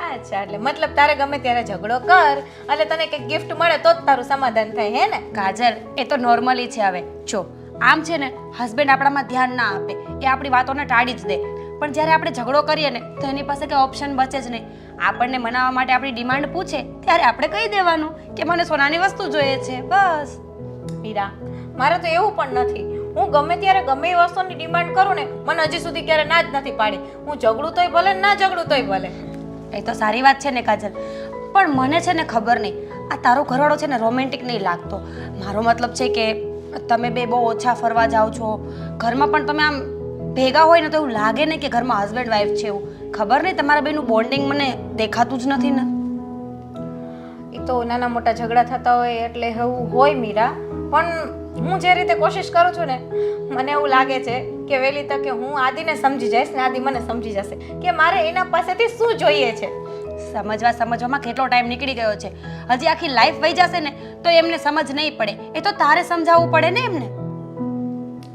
અચ્છા, એટલે મતલબ તારે ગમે ત્યારે ઝઘડો કર એટલે તને કંઈક ગિફ્ટ મળે તો જ તારું સમાધાન થાય, હે ને? કાજલ, એ તો નોર્મલી છે. હવે જો આમ છે ને, હસબન્ડ આપણામાં ધ્યાન ના આપે, એ આપણી વાતોને ટાળી જ દે. પણ જ્યારે આપણે ઝઘડો કરીએ ને તો એની પાસે કંઈ ઓપ્શન બચે જ નહીં. આપણને મનાવવા માટે આપણી ડિમાન્ડ પૂછે ત્યારે આપણે કહી દેવાનું કે મને સોનાની વસ્તુ જોઈએ છે, બસ. મીરા, મારે તો એવું પણ નથી. હું ગમે ત્યારે ગમે એ વસ્તુની ડિમાન્ડ કરું ને, મને હજી સુધી ક્યારે ના જ નથી પાડી. હું ઝઘડું તોય ભલે ના ઝઘડું તોય ભલે. એ તો સારી વાત છે ને કાજલ, પણ મને છે ને ખબર નહીં, આ તારો ઘરવાળો છે ને રોમેન્ટિક નહીં લાગતો. મારો મતલબ છે કે તમે બે બહુ ઓછા ફરવા જાઓ છો, ઘરમાં પણ તમે આમ ભેગા હોય ને તો એવું લાગે ને કે ઘરમાં હસબન્ડ વાઈફ છે એવું. ખબર નહીં, તમારા બેનું બોન્ડિંગ મને દેખાતું જ નથી ને. એ તો નાના મોટા ઝઘડા થતા હોય એટલે એવું હોય મીરા, પણ હું જે રીતે કોશિશ કરું છું ને, મને એવું લાગે છે કે વહેલી તકે હું આદિને સમજી જઈશ ને આદિ મને સમજી જશે કે મારે એના પાસેથી શું જોઈએ છે. સમજવામાં કેટલો ટાઈમ નીકળી ગયો છે. હજી આખી લાઈફ વહી જશે ને તો એમને સમજ નહીં પડે. એ તો તારે સમજાવવું પડે ને એમને.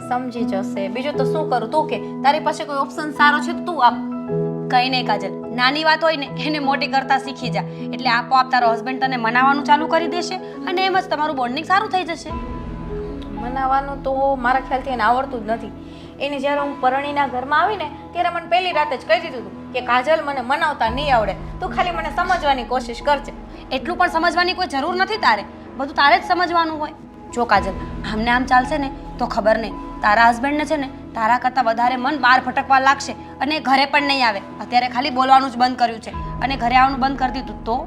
સમજી જશે, બીજું તો શું કરું? તું કે તારી પાસે કોઈ ઓપ્શન સારો છે તો તું આપ. કંઈ નહીં કાજલ, નાની વાત હોય ને એને મોટી કરતા શીખી જા, એટલે આપોઆપ તારો હસબન્ડ તને મનાવવાનું ચાલુ કરી દેશે અને એમ જ તમારું બોન્ડિંગ સારું થઈ જશે. મનાવવાનું તો મારા ખ્યાલથી એને આવડતું જ નથી. એને જ્યારે હું પરણીના ઘરમાં આવીને ત્યારે મને પહેલી રાતે જ કહી દીધું હતું કે કાજલ મને મનાવતા નહીં આવડે, તું ખાલી મને સમજવાની કોશિશ કરજે. એટલું પણ સમજવાની કોઈ જરૂર નથી તારે, બધું તારે જ સમજવાનું હોય. જો કાજલ, આમને આમ ચાલશે ને તો ખબર નહીં, તારા હસબન્ડને છે ને તારા કરતાં વધારે મન બહાર ભટકવા લાગશે અને ઘરે પણ નહીં આવે. અત્યારે ખાલી બોલવાનું જ બંધ કર્યું છે અને ઘરે આવવાનું બંધ કરી દીધું તો?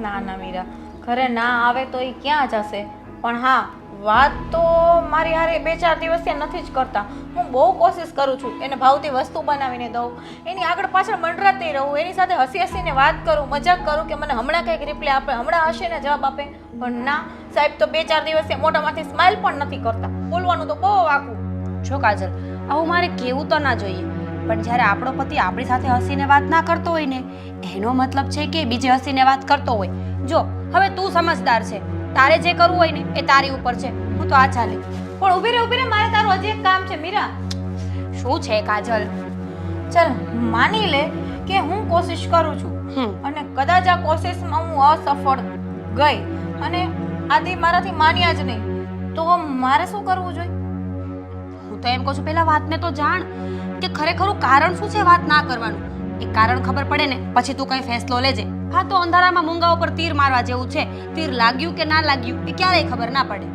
ના ના મીરા, ઘરે ના આવે તો એ ક્યાં જશે? પણ હા, વાત તો મારી હારે 2-4 દિવસથી નથી જ કરતા. હું બહુ કોશિશ કરું છું એને ભાવતી વસ્તુ બનાવીને દઉં, એની આગળ પાછળ મંડરાતી રહું, એની સાથે હસી હસીને વાત કરું, મજાક કરું કે મને હમણાં કંઈક રિપ્લાય આપે, હમણાં હસીને જવાબ આપે. પણ ના, સાહેબ તો 2-4 દિવસથી મોઢામાંથી સ્માઇલ પણ નથી કરતા. બોલવાનું તો બહુ આખું. જો કાજલ, આવું મારે કેવું તો ના જોઈએ, પણ જ્યારે આપણો પતિ આપણી સાથે હસીને વાત ના કરતો હોય ને એનો મતલબ છે કે બીજે હસીને વાત કરતો હોય. જો હવે તું સમજદાર છે, તારે જે કરવું હોય ને એ તારી ઉપર છે. હું તો આ ચાલે. પણ ઊભી રહે, મારે તારું હજી એક કામ છે મીરા. શું છે કાજલ? ચાલ માની લે કે હું કોશિશ કરું છું અને કદાચ આ કોશિશમાં હું અસફળ ગઈ અને આદિ મારાથી માન્યા જ નહીં, તો મારે શું કરવું જોઈએ? હું તો એમ કહું છું, પહેલા વાતને તો જાણ કે ખરેખરું કારણ શું છે વાત ના કરવાનું. એ કારણ ખબર પડે ને પછી તું કઈ ફેસલો લેજે. હા તો અંધારામાં મૂંગા ઉપર તીર મારવા જેવું છે. તીર લાગ્યું કે ના લાગ્યું એ ક્યારેય ખબર ના પડે.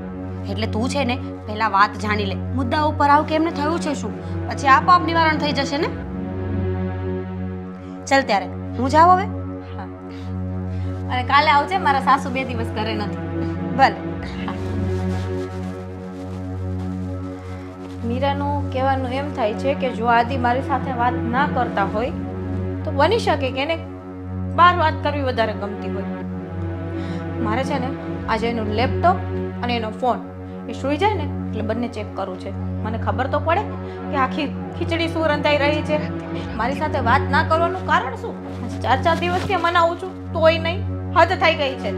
એટલે તું છે ને પહેલા વાત જાણી લે, મુદ્દા ઉપર આવ કે એમને થયું છે શું, પછી આપોઆપ નિવારણ થઈ જશે ને. ચાલ ત્યારે હું જાઉં હવે. હા, અને કાલે આવજે, મારા સાસુ 2 દિવસ ઘરે નથી. ભલે. મીરાનું કહેવાનું એમ થાય છે કે જો આદિ મારી સાથે વાત ના કરતા હોય તો બની શકે કે એને બહાર વાત કરવી વધારે ગમતી હોય. મારે છે ને આજે એનું લેપટોપ અને એનો ફોન એ સૂઈ જાય ને એટલે બંને ચેક કરવું છે. મને ખબર તો પડે કે આખી ખીચડી શું રંધાઈ રહી છે. મારી સાથે વાત ના કરવાનું કારણ શું? 4 દિવસથી મનાવું છું તોય નહીં, હદ થઈ ગઈ છે.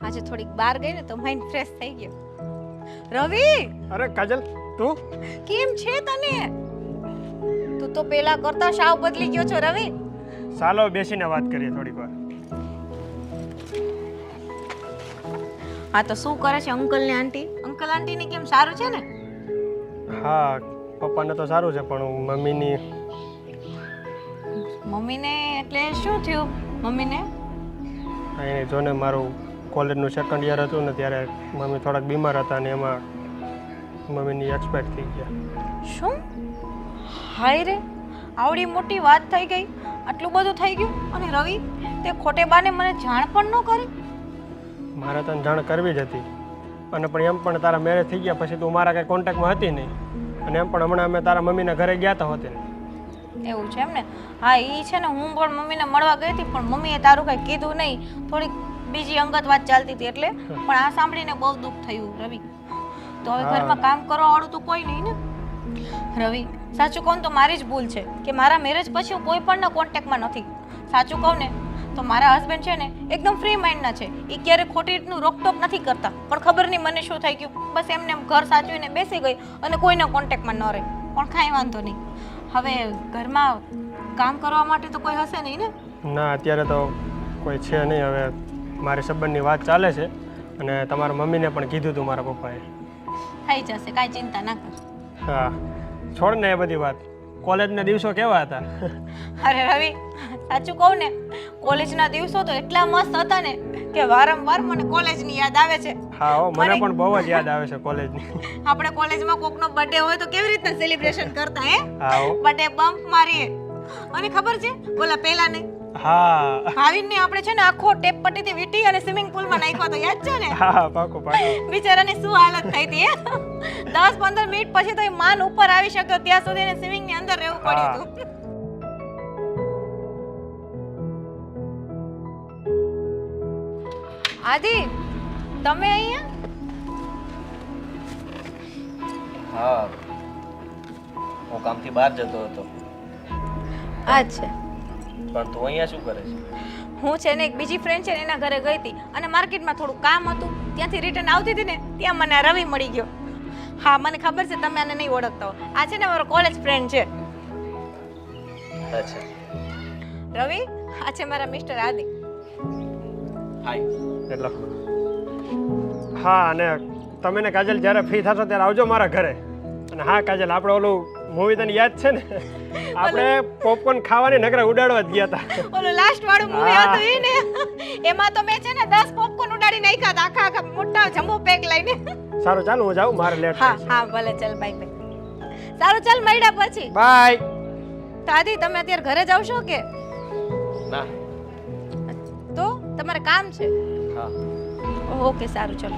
આજે થોડીક બહાર ગઈ ને તો માઇન્ડ ફ્રેશ થઈ ગયો. રવિ, અરે કાજલ, તું કેમ છે તને? તું તો પેલા કરતા સાવ બદલી ગયો છો રવિ. ચાલો બેસીને વાત કરીએ થોડીક વાર. હા તો શું કરે છે અંકલ ને આંટી? અંકલ આંટી ને કેમ સારું છે ને? હા, પપ્પાને તો સારું છે પણ મમ્મીને એટલે શું થયું મમ્મીને? અહીં જો ને મારું કોલેજનું 2nd યર હતું ને ત્યારે મમ્મી થોડાક બીમાર હતા ને એમાં મમ્મીની એક્સપાયર થઈ ગયા. શું? હાય રે, આવડી મોટી વાત થઈ ગઈ, આટલું બધું થઈ ગયું, અને રવિ તે ખોટે બાને મને જાણ પણ ન કરી. મારે તને જાણ કરવી જ હતી, અને પણ એમ પણ તારા મેરેજ થઈ ગયા પછી તું મારા કંઈ કોન્ટેક્ટમાં હતી નહીં, અને એમ પણ હમણાં અમે તારા મમ્મીના ઘરે ગયા તો હોતે. એવું છે એમ ને? હા, એ છે ને, હું પણ મમ્મીને મળવા ગઈ હતી પણ મમ્મીએ તારું કંઈ કીધું નહીં, થોડીક બીજી અંગત વાત ચાલતી હતી એટલે. પણ આ સાંભળીને બહુ દુઃખ થયું રવિ. તો હવે ઘરમાં કામ કરવા વાળું તો કોઈ નહીં ને રવિ. સાચું કહું તો મારી જ ભૂલ છે કે મારા મેરેજ પછી હું કોઈ પણના કોન્ટેક્ટમાં નથી. સાચું કહું ને તો મારા હસબન્ડ છે ને એકદમ ફ્રી માઇન્ડના છે. એ ક્યારેય ખોટી રીતનું રોકટોક નથી કરતા, પણ ખબર નહીં મને શું થઈ ગયું, બસ એમને એમ ઘર સાચવીને બેસી ગઈ અને કોઈના કોન્ટેક્ટમાં ન રહી. પણ કાંઈ વાંધો નહીં, હવે ઘરમાં કામ કરવા માટે તો કોઈ હશે નહીં ને? ના, અત્યારે તો કોઈ છે નહીં. હવે મારી સંબંધની વાત ચાલે છે અને તમારા મમ્મીને પણ કીધું હતું મારા પપ્પાએ. થઈ જશે, કાંઈ ચિંતા ના કર. હા, છોડ ને એ બધી વાત. કોલેજના દિવસો કેવા હતા? અરે રવિ, સાચું કહું ને, કોલેજના દિવસો તો એટલા મસ્ત હતા ને કે વારંવાર મને કોલેજની યાદ આવે છે. હા હો, મને પણ બહુ જ યાદ આવે છે કોલેજની. આપણે કોલેજમાં કોકનો બર્થડે હોય તો કેવી રીતના સેલિબ્રેશન કરતા હે? હા હો. બર્થડે બમ્પ મારીએ. અને ખબર છે ઓલા પેલા ને હા ભાવિનને આપણે છે ને આખો ટેપ પટ્ટીથી વીટી અને સ્વિમિંગ પૂલમાં નાખ્યો તો યાદ છે ને? હા, પાકો પાકો. બિચારાની શું હાલત થઈ હતી હે? 10-15 મિનિટ પછી તો એ માન ઉપર આવી શક્યો, ત્યાં સુધી એને સ્વિમિંગ ની અંદર રહેવું પડ્યું હતું. આદિ, તમે અહીંયા? હા, હું કામથી બહાર જતો હતો. અચ્છા. પણ તું અહીંયા શું કરે છે? હું છે ને એક બીજી ફ્રેન્ડ છે ને એના ઘરે ગઈ હતી અને માર્કેટમાં થોડું કામ હતું, ત્યાંથી રિટર્ન આવતી હતી ને ત્યાં મને આ રવિ મળી ગયો. હા, મને ખબર છે તમે આને નહીં ઓળખતા હો. આ છે ને મારો કોલેજ ફ્રેન્ડ છે. અચ્છા. રવિ, આ છે મારા મિસ્ટર આદિ. હાય. એટલે હા, અને તમે ને કાજલ જ્યારે ફ્રી થશો ત્યારે આવજો મારા ઘરે. અને હા કાજલ, આપણે ઓલું મૂવી તને યાદ છે ને, આપણે પોપકોર્ન ખાવાની નકરા ઉડાડવા જ ગયા હતા. ઓલો લાસ્ટ વાળું મૂવી હતું ઈ ને? એમાં તો મેં છે ને 10 પોપકોર્ન ઉડાડી નાખ્યા હતા, આખા આખા મોટા જમ્બો પેક લઈને. સારું, ચાલો હું જાઉં, મારે લેટ હા થાય છે. હા, ભલે, ચાલ, બાય બાય. સારું, ચાલ, મળ્યા પછી. બાય. દાદી, તમે અત્યારે ઘરે જાવ છો કે? ના. તો તમારે કામ છે? હા. ઓકે, સારું, ચલો.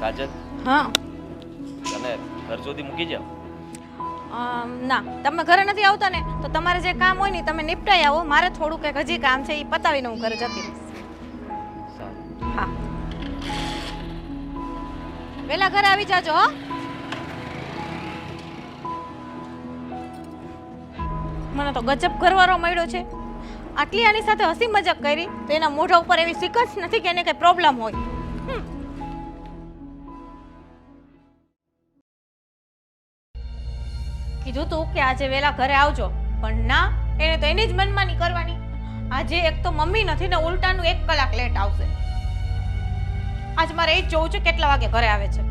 કાજલ, હા. તને ઘર સુધી મૂકી જાવ? ના, તમે ઘરે નથી આવતા ને તો તમારે જે કામ હોય ને તમે નિપટાઈ આવો. મારે થોડું કંઈક હજી કામ છે, એ પતાવીને હું ઘરે જતી રહીશ. સારું. હા, વેલા ઘરે આવી જાજો હો. મને તો ગજબ ઘરવાળો મળ્યો છે. આટલી આની સાથે હસી મજાક કરી તો એના મોઢા ઉપર એવી સિકસ નથી કે એને કઈ પ્રોબ્લેમ હોય. કીધું તું કે આજે વેલા ઘરે આવજો, પણ ના, એને તો એની જ મનમાની કરવાની. આજે એક તો મમ્મી નથી ને ઉલટાનું 1 કલાક લેટ આવશે. આજ મારે એ જ જોવું છે કેટલા વાગે ઘરે આવે છે.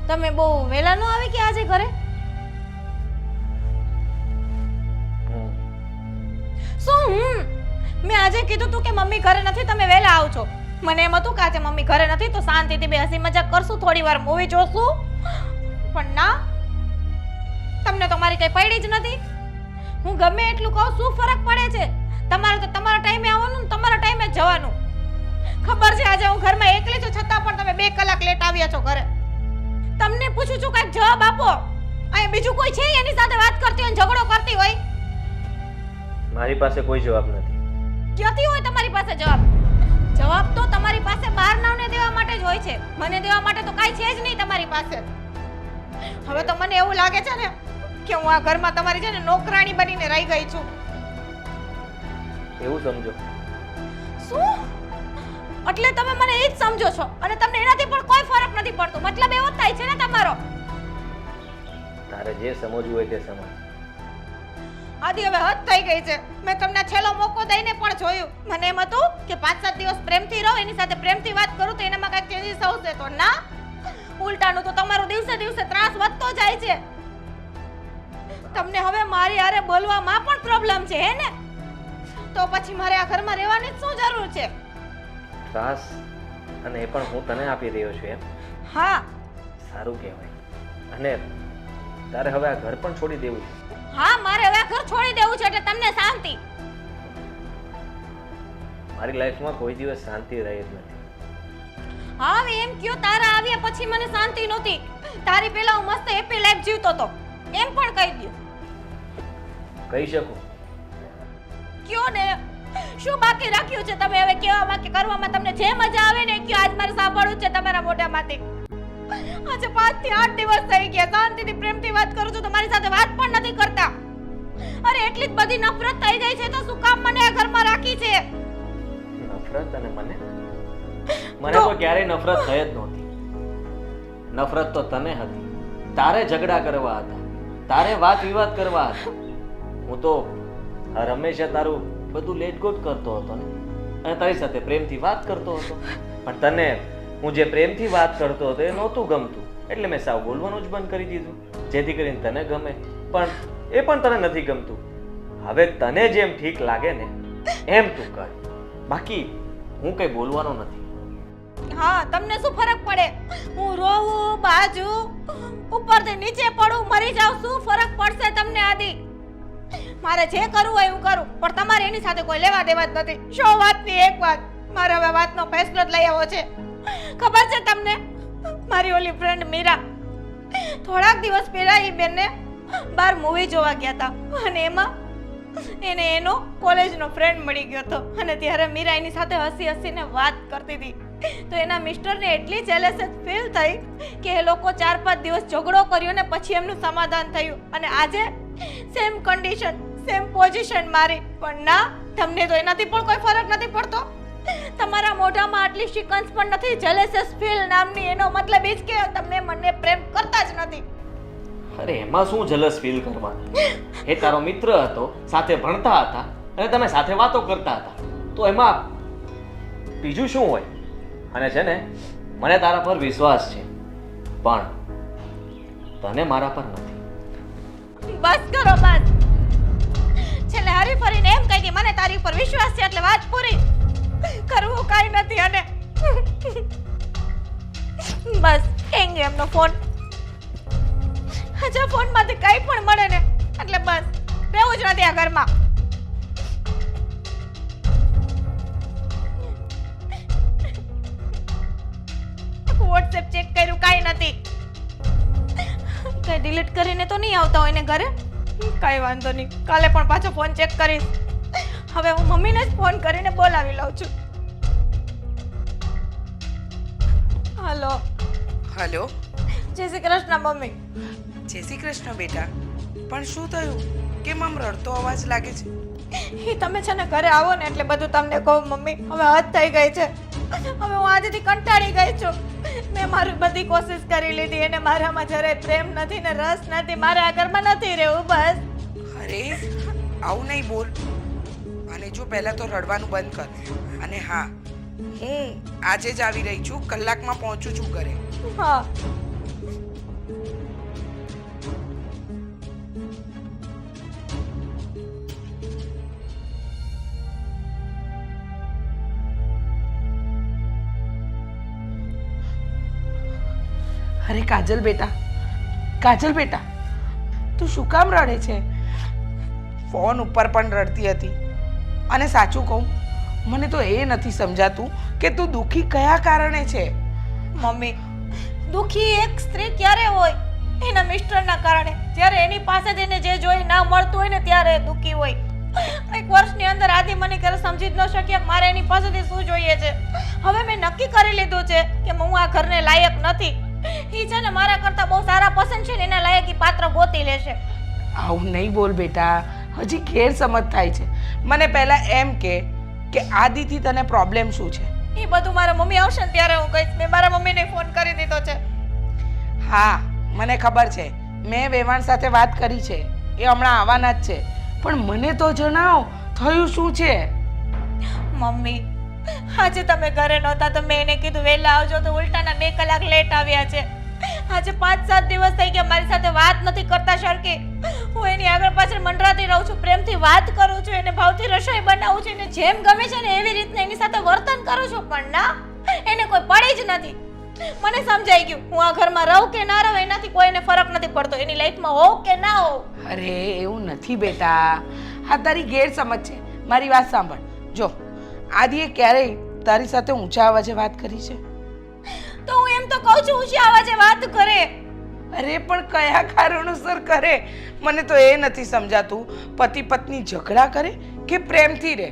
તમે બહુ વહેલા ન આવી કે આજે ઘરે? શું મેં આજે કીધું તું કે મમ્મી ઘરે નથી, તમે વહેલા આવજો. મને એમ હતું કે આજે મમ્મી ઘરે નથી તો શાંતિથી બે હસી મજાક કરશું, થોડી વાર મૂવી જોશું. પણ ના, તમને તો મારી કઈ પડી જ નથી. હું ગમે એટલું કહું, શું ફરક પડે છે? તમારે તો તમારા ટાઈમે આવવાનું ને તમારા ટાઈમે જ જવાનું. ખબર છે આજે હું ઘરમાં એકલી છું, છતાં પણ તમે 2 કલાક લેટ આવ્યા છો ઘરે. તમને પૂછું છું કાંઈક જવાબ આપો. અહીંયા બીજું કોઈ છે એની સાથે વાત કરતી હોય, ઝઘડો કરતી હોય? મારી પાસે કોઈ જવાબ નથી. ક્યાંથી હોય તમારી પાસે જવાબ? જવાબ તો તમારી પાસે બહારનાઓને દેવા માટે જ હોય છે, મને દેવા માટે તો કાંઈ છે જ નહીં તમારી પાસે. હવે તો મને એવું લાગે છે ને કે હું આ ઘરમાં તમારી છે ને નોકરાણી બનીને રહી ગઈ છું. એવું સમજો. શું? એટલે તમે મને એ જ સમજો છો અને તમને એનાથી પણ કોઈ ફરક નથી પડતો? મતલબ એવો જ થાય છે ને તમારો? તારે જે સમજવું હોય તે સમજ. આદિ હવે હદ થઈ ગઈ છે. મેં તમને છેલ્લો મોકો દઈને પણ જોયું. મને એમ હતું કે 5-7 દિવસ પ્રેમથી રહો, એની સાથે પ્રેમથી વાત કરું તો એનામાં કાંઈક ચેન્જીસ આવશે. તો ના, ઉલટાનું તો તમારો દિવસે દિવસે ત્રાસ વધતો જાય છે. તમને હવે મારી હારે બોલવામાં પણ પ્રોબ્લેમ છે હે ને? તો પછી મારે આ ઘરમાં રહેવાની જ શું જરૂર છે? ત્રાસ અને એ પણ હું તને આપી રહ્યો છું એમ? હા. સારું કહેવાય. અને તારે હવે આ ઘર પણ છોડી દેવું છે? હા, મારે હવે ઘર છોડી દેવું છે એટલે તમને શાંતિ. મારી લાઈફમાં કોઈ દિવસ શાંતિ રહી જ નથી. હા, હવે એમ કયો તારા આવ્યા પછી મને શાંતિ નહોતી. તારી પહેલા હું મસ્ત હેપી લાઈફ જીવતો હતો, એમ પણ કહી દઉં. કહી શકું. કયો ને, શું બાકી રાખ્યું છે તમે હવે કહેવામાં કે કરવામાં? તમને જે મજા આવે ને કયો, આજ મારે સાંભળવું છે તમારા મોઢામાંથી. આજે 5 થી 8 દિવસ થઈ ગયા, શાંતિથી પ્રેમથી વાત કરું છું, તમારી સાથે વાત પણ નથી કરતા. અરે એટલી જ બધી નફરત થઈ ગઈ છે તો શું કામ મને આ ઘરમાં રાખી છે? નફરત? અને મને તો ક્યારેય નફરત થઈ જ નહોતી. નફરત તો તને હતી. તારે ઝઘડા કરવા હતા, તારે વાત વિવાદ કરવા હતા. હું તો હંમેશા તારું બધું લેટગોટ કરતો હતો ને, અને તારી સાથે પ્રેમથી વાત કરતો હતો. પણ તને હું જે પ્રેમથી વાત કરતો હતો એ નહોતું ગમતું, એટલે મેં સાવ બોલવાનું જ બંધ કરી દીધું, જેથી કરીને તને ગમે. પણ એ પણ તને નથી ગમતું. હવે તને જેમ ઠીક લાગે ને એમ તું કર, બાકી હું કઈ બોલવાનો નથી. હા, તમને શું ફરક પડે? હું રોવું, બાજુ, ઉપરથી નીચે પડું, મરી જાઉં, શું ફરક પડશે તમને? આદિ, મારે જે કરવું હોય હું કરું, પણ તમારે એની સાથે કોઈ લેવા દેવા જ નથી. 100 વાતની એક વાત. મારે હવે વાતનો ફેસલો જ લઈ આવ્યો છે. ખબર છે તમને, મારી ઓલી ફ્રેન્ડ મીરા, થોડાક દિવસ પહેલા એ બેનને બહાર મૂવી જોવા ગયા હતા અને એમાં એને એનો કોલેજનો ફ્રેન્ડ મળી ગયો હતો. અને ત્યારે મીરા એની સાથે હસી હસીને વાત કરતી હતી. તો એના મિસ્ટરને એટલી જેલસ ફીલ થઈ કે એ લોકો 4-5 દિવસ ઝઘડો કર્યો ને પછી એમનું સમાધાન થયું. અને આજે સેમ કન્ડિશન, સેમ પોઝિશન મારી. પણ ના, તમને તો એનાથી પણ કોઈ ફરક નથી પડતો. તમારા મોઢામાં આટલી શિકન્સ પણ નથી. જેલસ ફીલ નામની, એનો મતલબ એ જ કે તમે મને પ્રેમ કરતા જ નથી. અરે એમાં શું જલસ ફીલ કરવાનું? એ તારો મિત્ર હતો, સાથે ભણતા હતા અને તમે સાથે વાતો કરતા હતા, તો એમાં બીજું શું હોય? અને છે ને, મને તારા પર વિશ્વાસ છે, પણ તને મારા પર નથી. બસ કરો, બસ. છેલ્લે હરી ફરીને એમ કહી કે મને તારી ઉપર વિશ્વાસ છે એટલે વાત પૂરી. કરવું કાંઈ નથી. અને બસ હેંગ એમનો ફોન. જો ફોનમાંથી કંઈ પણ મળે ને એટલે બસ રહેવું જ નથી આ ઘરમાં. વોટ્સએપ ચેક કર્યું, કાંઈ નથી. કઈ ડિલીટ કરીને તો નહીં આવતા હોય ને ઘરે? કાંઈ વાંધો નહીં, કાલે પણ પાછો ફોન ચેક કરીશ. હવે હું મમ્મીને જ ફોન કરીને બોલાવી લઉં છું. હલો. હલો. જય શ્રી કૃષ્ણ મમ્મી. જય શ્રી કૃષ્ણ બેટા. પણ શું થયું? કેમ આમ રડતો અવાજ લાગે છે? એ તમે છે ને ઘરે આવો ને એટલે બધું તમને કહું મમ્મી. હવે હદ થઈ ગઈ છે. હવે હું આજથી કંટાળી ગઈ છું. મેં મારી બધી કોશિશ કરી લીધી, એને મારામાં જરાય પ્રેમ નથી ને રસ નથી. મારે આ ઘરમાં નથી રહેવું, બસ. અરે આવું નહીં બોલ. અને જો પહેલાં તો રડવાનું બંધ કર. અને હા, હું આજે જ આવી રહી છું, કલાકમાં પહોંચું છું ઘરે. હા. અરે કાજલ બેટા, કાજલ બેટા, તું શું કામ રડે છે? ફોન ઉપર પણ રડતી હતી. અને સાચું કહું, મને તો એ નથી સમજાતું કે તું દુઃખી કયા કારણે છે. મમ્મી, દુઃખી એક સ્ત્રી ક્યારે હોય? એના મિસ્ટરના કારણે. જ્યારે એની પાસે જઈને જે જોઈ ના મળતું હોય ને ત્યારે એ દુઃખી હોય. એક વર્ષની અંદર આદિ મને ક્યારે સમજી જ ન શક્યા કે મારે એની પાસેથી શું જોઈએ છે. હવે મેં નક્કી કરી લીધું છે કે હું આ ઘરને લાયક નથી. ઈ છે ને મારા કરતા બહુ સારા પસંદ છે ને એના લાયક ઈ પાત્ર ગોતી લેશે. આવું નહીં બોલ બેટા, હજી ગેરસમજ થાય છે. મને પહેલા એમ કે આદિથી તને પ્રોબ્લેમ શું છે? એ બધું મારા મમ્મી આવશે ને ત્યારે હું કહીશ. મેં મારા મમ્મીને ફોન કરી દીધો છે. હા, મને ખબર છે. મેં વેવાણ સાથે વાત કરી છે. એ હમણાં આવવાના જ છે. પણ મને તો જણાવ, થયું શું છે? મમ્મી, આજે તમે ઘરે નહોતા તો મેં એને કીધું વહેલા આવજો તો ઉલટાના 2 કલાક લેટ આવ્યા છે. આજે 5-7 દિવસ થઈ ગયા મારી સાથે વાત નથી કરતા સરખી. હું એની આગળ પાછળ મંડરાતી રહું છું, પ્રેમથી વાત કરું છું, એને ભાવથી રસોઈ બનાવું છું, એને જેમ ગમે છે ને એવી રીતના એની સાથે વર્તન કરું છું, પણ ના, એને કોઈ પડી જ નથી. મને સમજાઈ ગયું, હું આ ઘરમાં રહું કે ના રહું એનાથી કોઈને ફરક નથી પડતો. એની લાઈફમાં હોઉં કે ના હોઉં. અરે એવું નથી બેટા, આ તારી ગેરસમજ છે. મારી વાત સાંભળ. જો, આદિએ ક્યારેય તારી સાથે ઊંચા અવાજે વાત કરી છે? તો હું એમ તો કહું છું ઊંચી અવાજે વાત કરે. અરે પણ કયા કારણોસર કરે? મને તો એ નથી સમજાતું. પતિ પત્ની ઝઘડા કરે કે પ્રેમથી રહે?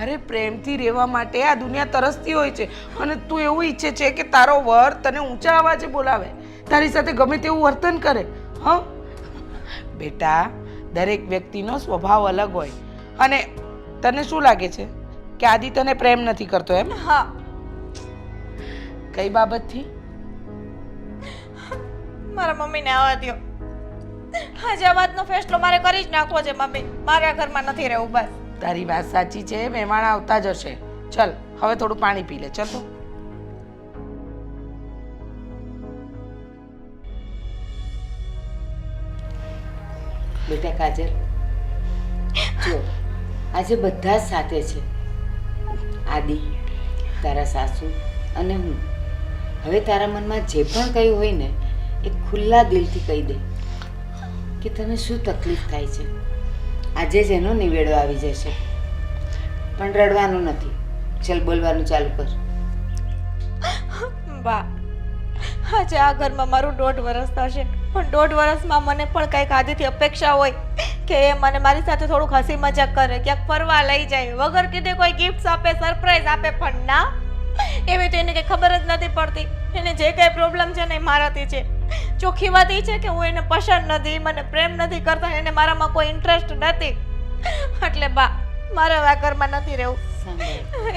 અરે પ્રેમથી રહેવા માટે આ દુનિયા તરસતી હોય છે. અને તું એવું ઈચ્છે છે કે તારો વર તને ઊંચા અવાજે બોલાવે, તારી સાથે ગમે તેવું વર્તન કરે? હા બેટા, દરેક વ્યક્તિનો સ્વભાવ અલગ હોય. અને તને શું લાગે છે કે આદિ તને પ્રેમ નથી કરતો એમ? હા. કઈ બાબતથી? મારા મમ્મીને આવવા દ્યો. આજે આ વાતનો ફેસલો મારે કરી જ નાખવો છે મમ્મી. મારે આ ઘરમાં નથી રહેવું બસ. તારી વાત સાચી છે. મહેમાન આવતા જ હશે. ચલ હવે થોડું પાણી પી લે. ચલ તો. બેટા કાજલ, જો આજે બધા જ સાથે છે. આદિ, તારા સાસુ અને હું. હવે તારા મનમાં જે પણ કંઈ હોય ને એ ખુલ્લા દિલથી કહી દે કે તને શું તકલીફ થાય છે. આજે જ એનો નિવેડો આવી જશે. પણ રડવાનું નથી. ચલ બોલવાનું ચાલુ કર. બા, આજે આ ઘરમાં મારું 1.5 વર્ષ થશે, પણ 1.5 વર્ષમાં મને પણ કંઈક આદિથી અપેક્ષા હોય કે એ મને મારી સાથે થોડુંક હસી મજાક કરે, ક્યાંક ફરવા લઈ જાય, વગર કીધે કોઈ ગિફ્ટ આપે, સરપ્રાઈઝ આપે. પણ ના, એવી તો એને કંઈ ખબર જ નથી પડતી. એને જે કંઈ પ્રોબ્લેમ છે ને એ મારાથી છે. ચોખ્ખી વાત એ છે કે હું એને પસંદ નથી, મને પ્રેમ નથી કરતા, એને મારામાં કોઈ ઇન્ટરેસ્ટ નથી. એટલે બા, મારે હવે આ ઘરમાં નથી રહેવું.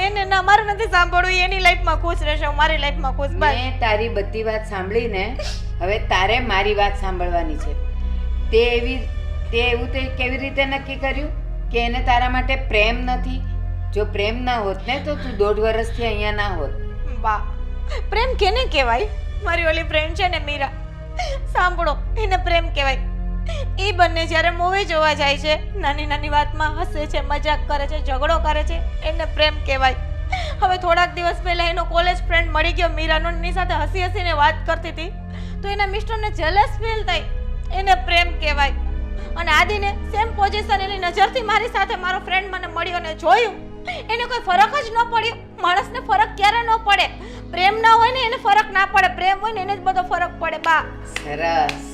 એને ના, મારે નથી સાંભળવું. એની લાઈફમાં ખુશ રહેશે, હું મારી લાઈફમાં ખુશ. બસ. મેં તારી બધી વાત સાંભળીને હવે તારે મારી વાત સાંભળવાની છે. તે એવું તે કેવી રીતે નક્કી કર્યું કે એને તારા માટે પ્રેમ નથી? જો પ્રેમ ના હોત ને તો તું 1.5 વર્ષથી અહીંયા ના હોત. બા, પ્રેમ કેને કહેવાય? મારી ઓલી ફ્રેન્ડ છે ને મીરા, સાંભળો, એને પ્રેમ કહેવાય. એ બંને જ્યારે મૂવી જોવા જાય છે, નાની નાની વાતમાં હસે છે, મજાક કરે છે, ઝઘડો કરે છે, એને પ્રેમ કહેવાય. હવે થોડાક દિવસ પહેલા એનો કોલેજ ફ્રેન્ડ મળી ગયો મીરાનો, એની સાથે હસી હસીને વાત કરતી હતી તો એના મિસ્ટરને જેલસ ફીલ થઈ. એને પ્રેમ કહેવાય. અને આદિને સેમ પોઝિશન એની નજરથી મારી સાથે મારો ફ્રેન્ડ મને મળ્યો ને જોયું, એને કોઈ ફરક જ ન પડ્યો. માણસને ફરક ક્યારે ન પડે? પ્રેમ ના હોય ને એને ફરક ના પડે, પ્રેમ હોય ને એને જ બધો ફરક પડે. બા, સરસ.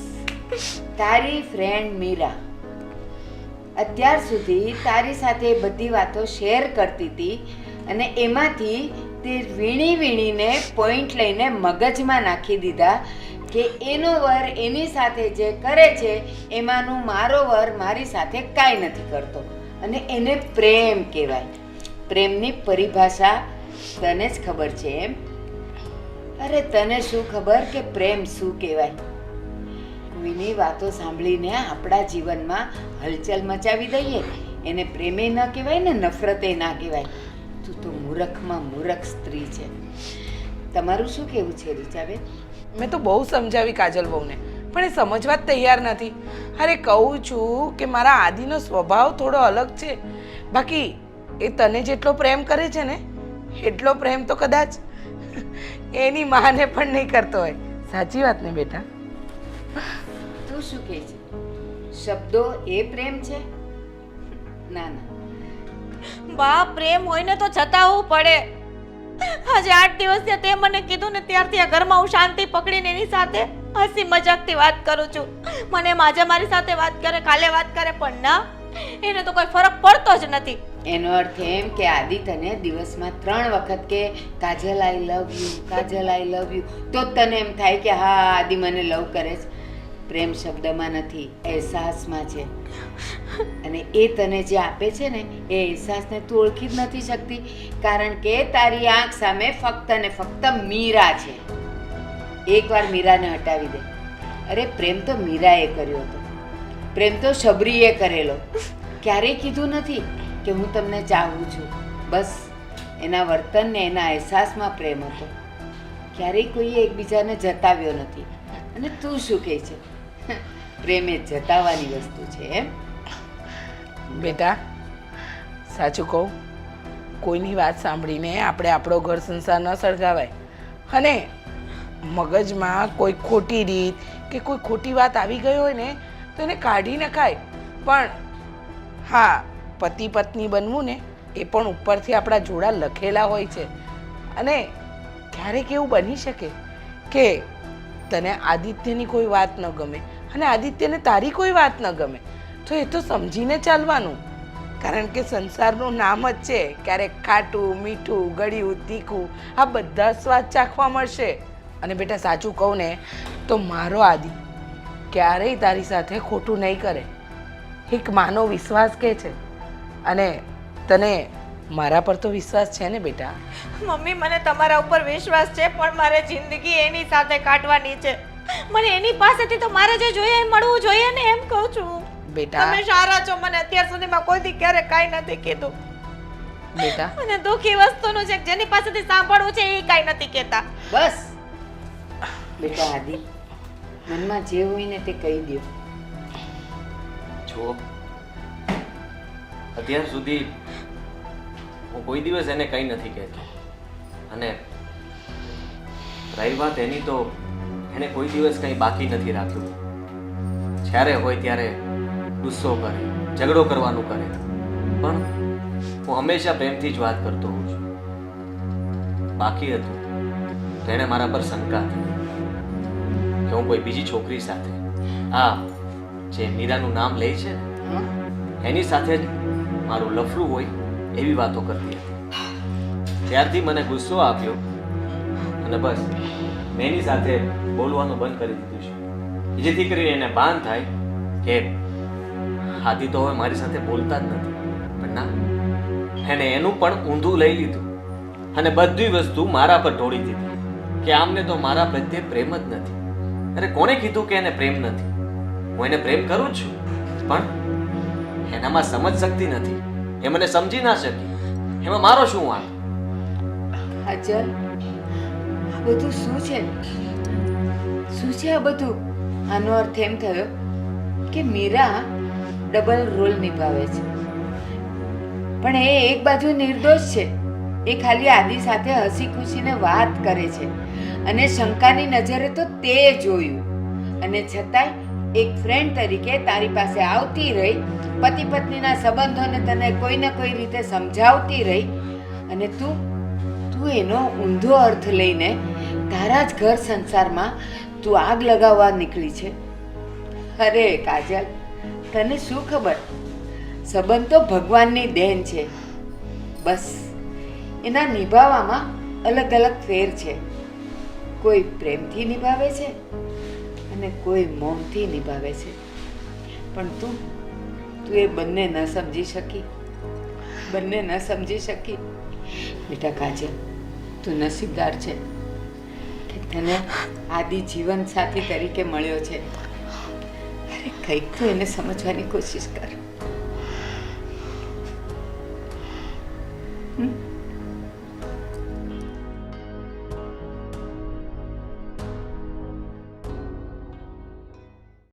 તારી ફ્રેન્ડ મીરા અત્યાર સુધી તારી સાથે બધી વાતો શેર કરતી હતી અને એમાંથી તે વીણીને પોઈન્ટ લઈને મગજમાં નાખી દીધા કે એનો વર એની સાથે જે કરે છે એમાંનું મારો વર મારી સાથે કાંઈ નથી કરતો અને એને પ્રેમ કહેવાય. પ્રેમની પરિભાષા તને જ ખબર છે એમ? અરે તને શું ખબર કે પ્રેમ શું કહેવાય? કોઈની વાતો સાંભળીને આપણા જીવનમાં હલચલ મચાવી દઈએ એને પ્રેમે ન કહેવાય ને નફરતે ના કહેવાય. તું તો મૂર્ખમાં મૂર્ખ સ્ત્રી છે. તમારું શું કહેવું છે રીચાબેન? મેં તો બહુ સમજાવી કાજલ બહુને, પણ એ સમજવા જ તૈયાર નથી. અરે કહું છું કે મારા આદિનો સ્વભાવ થોડો અલગ છે. બાકી એ તને જેટલો પ્રેમ કરે છે ને એટલો પ્રેમ તો કદાચ એની માને પણ નહીં કરતો હોય. સાચી વાત ને બેટા? તું શું કહે છે? શબ્દો એ પ્રેમ છે? ના ના, બા પ્રેમ હોય ને તો જતાવવું પડે. આજે 8 દિવસથી તે મને કીધું ને ત્યારથી આ ઘરમાં હું શાંતિ પકડીને એની સાથે હસી મજાકથી વાત કરું છું. મને આજે મારી સાથે વાત કરે, કાલે વાત કરે, પણ ના, એને તો કોઈ ફરક પડતો જ નથી. એનો અર્થ એમ કે આદિ તને દિવસમાં 3 વખત કે કાજલ આઈ love you, Kajal I love you, તો જ તને એમ થાય કે હા આદિ મને લવ કરે છે. પ્રેમ શબ્દમાં નથી, અહેસાસમાં છે. અને એ તને જે આપે છે ને એ અહેસાસને તું ઓળખી જ નથી શકતી, કારણ કે તારી આંખ સામે ફક્ત ને ફક્ત મીરા છે. એકવાર મીરાને હટાવી દે. અરે પ્રેમ તો મીરાએ કર્યો હતો, પ્રેમ તો શબરીએ કરેલો. ક્યારેય કીધું નથી કે હું તમને ચાહું છું. બસ એના વર્તન ને એના અહેસાસમાં પ્રેમ હતો. ક્યારેય કોઈએ એકબીજાને જતાવ્યો નથી. અને તું શું કહે છે? પ્રેમ એ જતાવવાની વસ્તુ છે એમ? બેટા સાચું કહું, કોઈની વાત સાંભળીને આપણે આપણો ઘર સંસાર ન સળગાવાય. અને મગજમાં કોઈ ખોટી રીત કે કોઈ ખોટી વાત આવી ગઈ હોય ને તો એને કાઢી નખાય. પણ હા, પતિ પત્ની બનવું ને એ પણ ઉપરથી આપણા જોડા લખેલા હોય છે. અને ક્યારેક એવું બની શકે કે તને આદિત્યની કોઈ વાત ન ગમે અને આદિત્યને તારી કોઈ વાત ન ગમે, તો એ તો સમજીને ચાલવાનું. કારણ કે સંસારનું નામ જ છે. ક્યારેક ખાટું, મીઠું, ગળ્યું, તીખું, આ બધા સ્વાદ ચાખવા મળશે. અને બેટા સાચું કહું ને તો મારો આદિ ક્યારેય તારી સાથે ખોટું નહીં કરે. એક માનો વિશ્વાસ કે છે. અને તને મારા પર તો વિશ્વાસ છે ને બેટા? મમ્મી મને તમારા ઉપર વિશ્વાસ છે, પણ મારે જિંદગી એની સાથે કાટવાની છે. મને એની પાસેથી તો મારે જે જોઈએ એ મળવું જોઈએ ને, એમ કહું છું. બેટા તમે સારા છો, મને અત્યાર સુધીમાં કોઈથી ક્યારે કાંઈ નથી કીધું. બેટા અને દુઃખી વસ્તુનું છે, જેની પાસેથી સાંભળવું છે એ કાંઈ નથી કહેતા. બસ બેટા આદિ, મનમાં જે હોય ને તે કહી દો. જો અત્યાર સુધી હું કોઈ દિવસ એને કંઈ નથી કહેતો. અને રહી વાત એની, તો એણે કોઈ દિવસ કંઈ બાકી નથી રાખ્યું. જ્યારે હોય ત્યારે ગુસ્સો કરે, ઝઘડો કરવાનું કરે. પણ હું હંમેશા પ્રેમથી જ વાત કરતો હોઉં છું. બાકી હતું તો એણે મારા પર શંકા હતી કે હું કોઈ બીજી છોકરી સાથે, આ જે મીરાનું નામ લે છે ને, એની સાથે જ મારું લફડું હોય એવી વાતો કરતી હતી. ત્યારથી મને ગુસ્સો આવ્યો અને બસ મેં એની સાથે બોલવાનું બંધ કરી દીધું છે. જેથી કરીને એને ભાન થાય કે આદિ તો હવે મારી સાથે બોલતા જ નથી. પણ ના, એને એનું પણ ઊંધું લઈ લીધું અને બધી વસ્તુ મારા પર ઢોળી દીધી કે આમને તો મારા પ્રત્યે પ્રેમ જ નથી. અરે કોણે કીધું કે એને પ્રેમ નથી? હું એને પ્રેમ કરું જ છું, પણ એનામાં સમજ શક્તિ નથી. એ મને સમજી ના શકી. એમાં મારો શું વાંક? કાજલ, આ બધું શું છે? શું છે આ બધું? આનો અર્થ એમ થયો કે મીરા ડબલ રોલ નિભાવે છે. પણ એ એક બાજુ નિર્દોષ છે. એ ખાલી આદિ સાથે હસી ખુશીને વાત કરે છે અને શંકાની નજરે તો તે જોયું, અને છતાંય એક ફ્રેન્ડ તરીકે તારી પાસે આવતી રહી, પતિ પત્નીના સંબંધોને તને કોઈ ને કોઈ રીતે સમજાવતી રહી, અને તું એનો ઊંધો અર્થ લઈને તારા જ ઘર સંસારમાં તું આગ લગાવવા નીકળી છે. અરે કાજલ, તને શું ખબર? સંબંધ તો ભગવાનની દેન છે. બસ એના નિભાવવામાં અલગ અલગ ફેર છે. કોઈ પ્રેમથી નિભાવે છે અને કોઈ મોહથી નિભાવે છે. પણ તું એ બંને ન સમજી શકી. બંને ન સમજી શકી. બેટા કાજલ, તું નસીબદાર છે કે તને આદિ જીવન સાથી તરીકે મળ્યો છે. અરે કંઈક તો એને સમજવાની કોશિશ કર.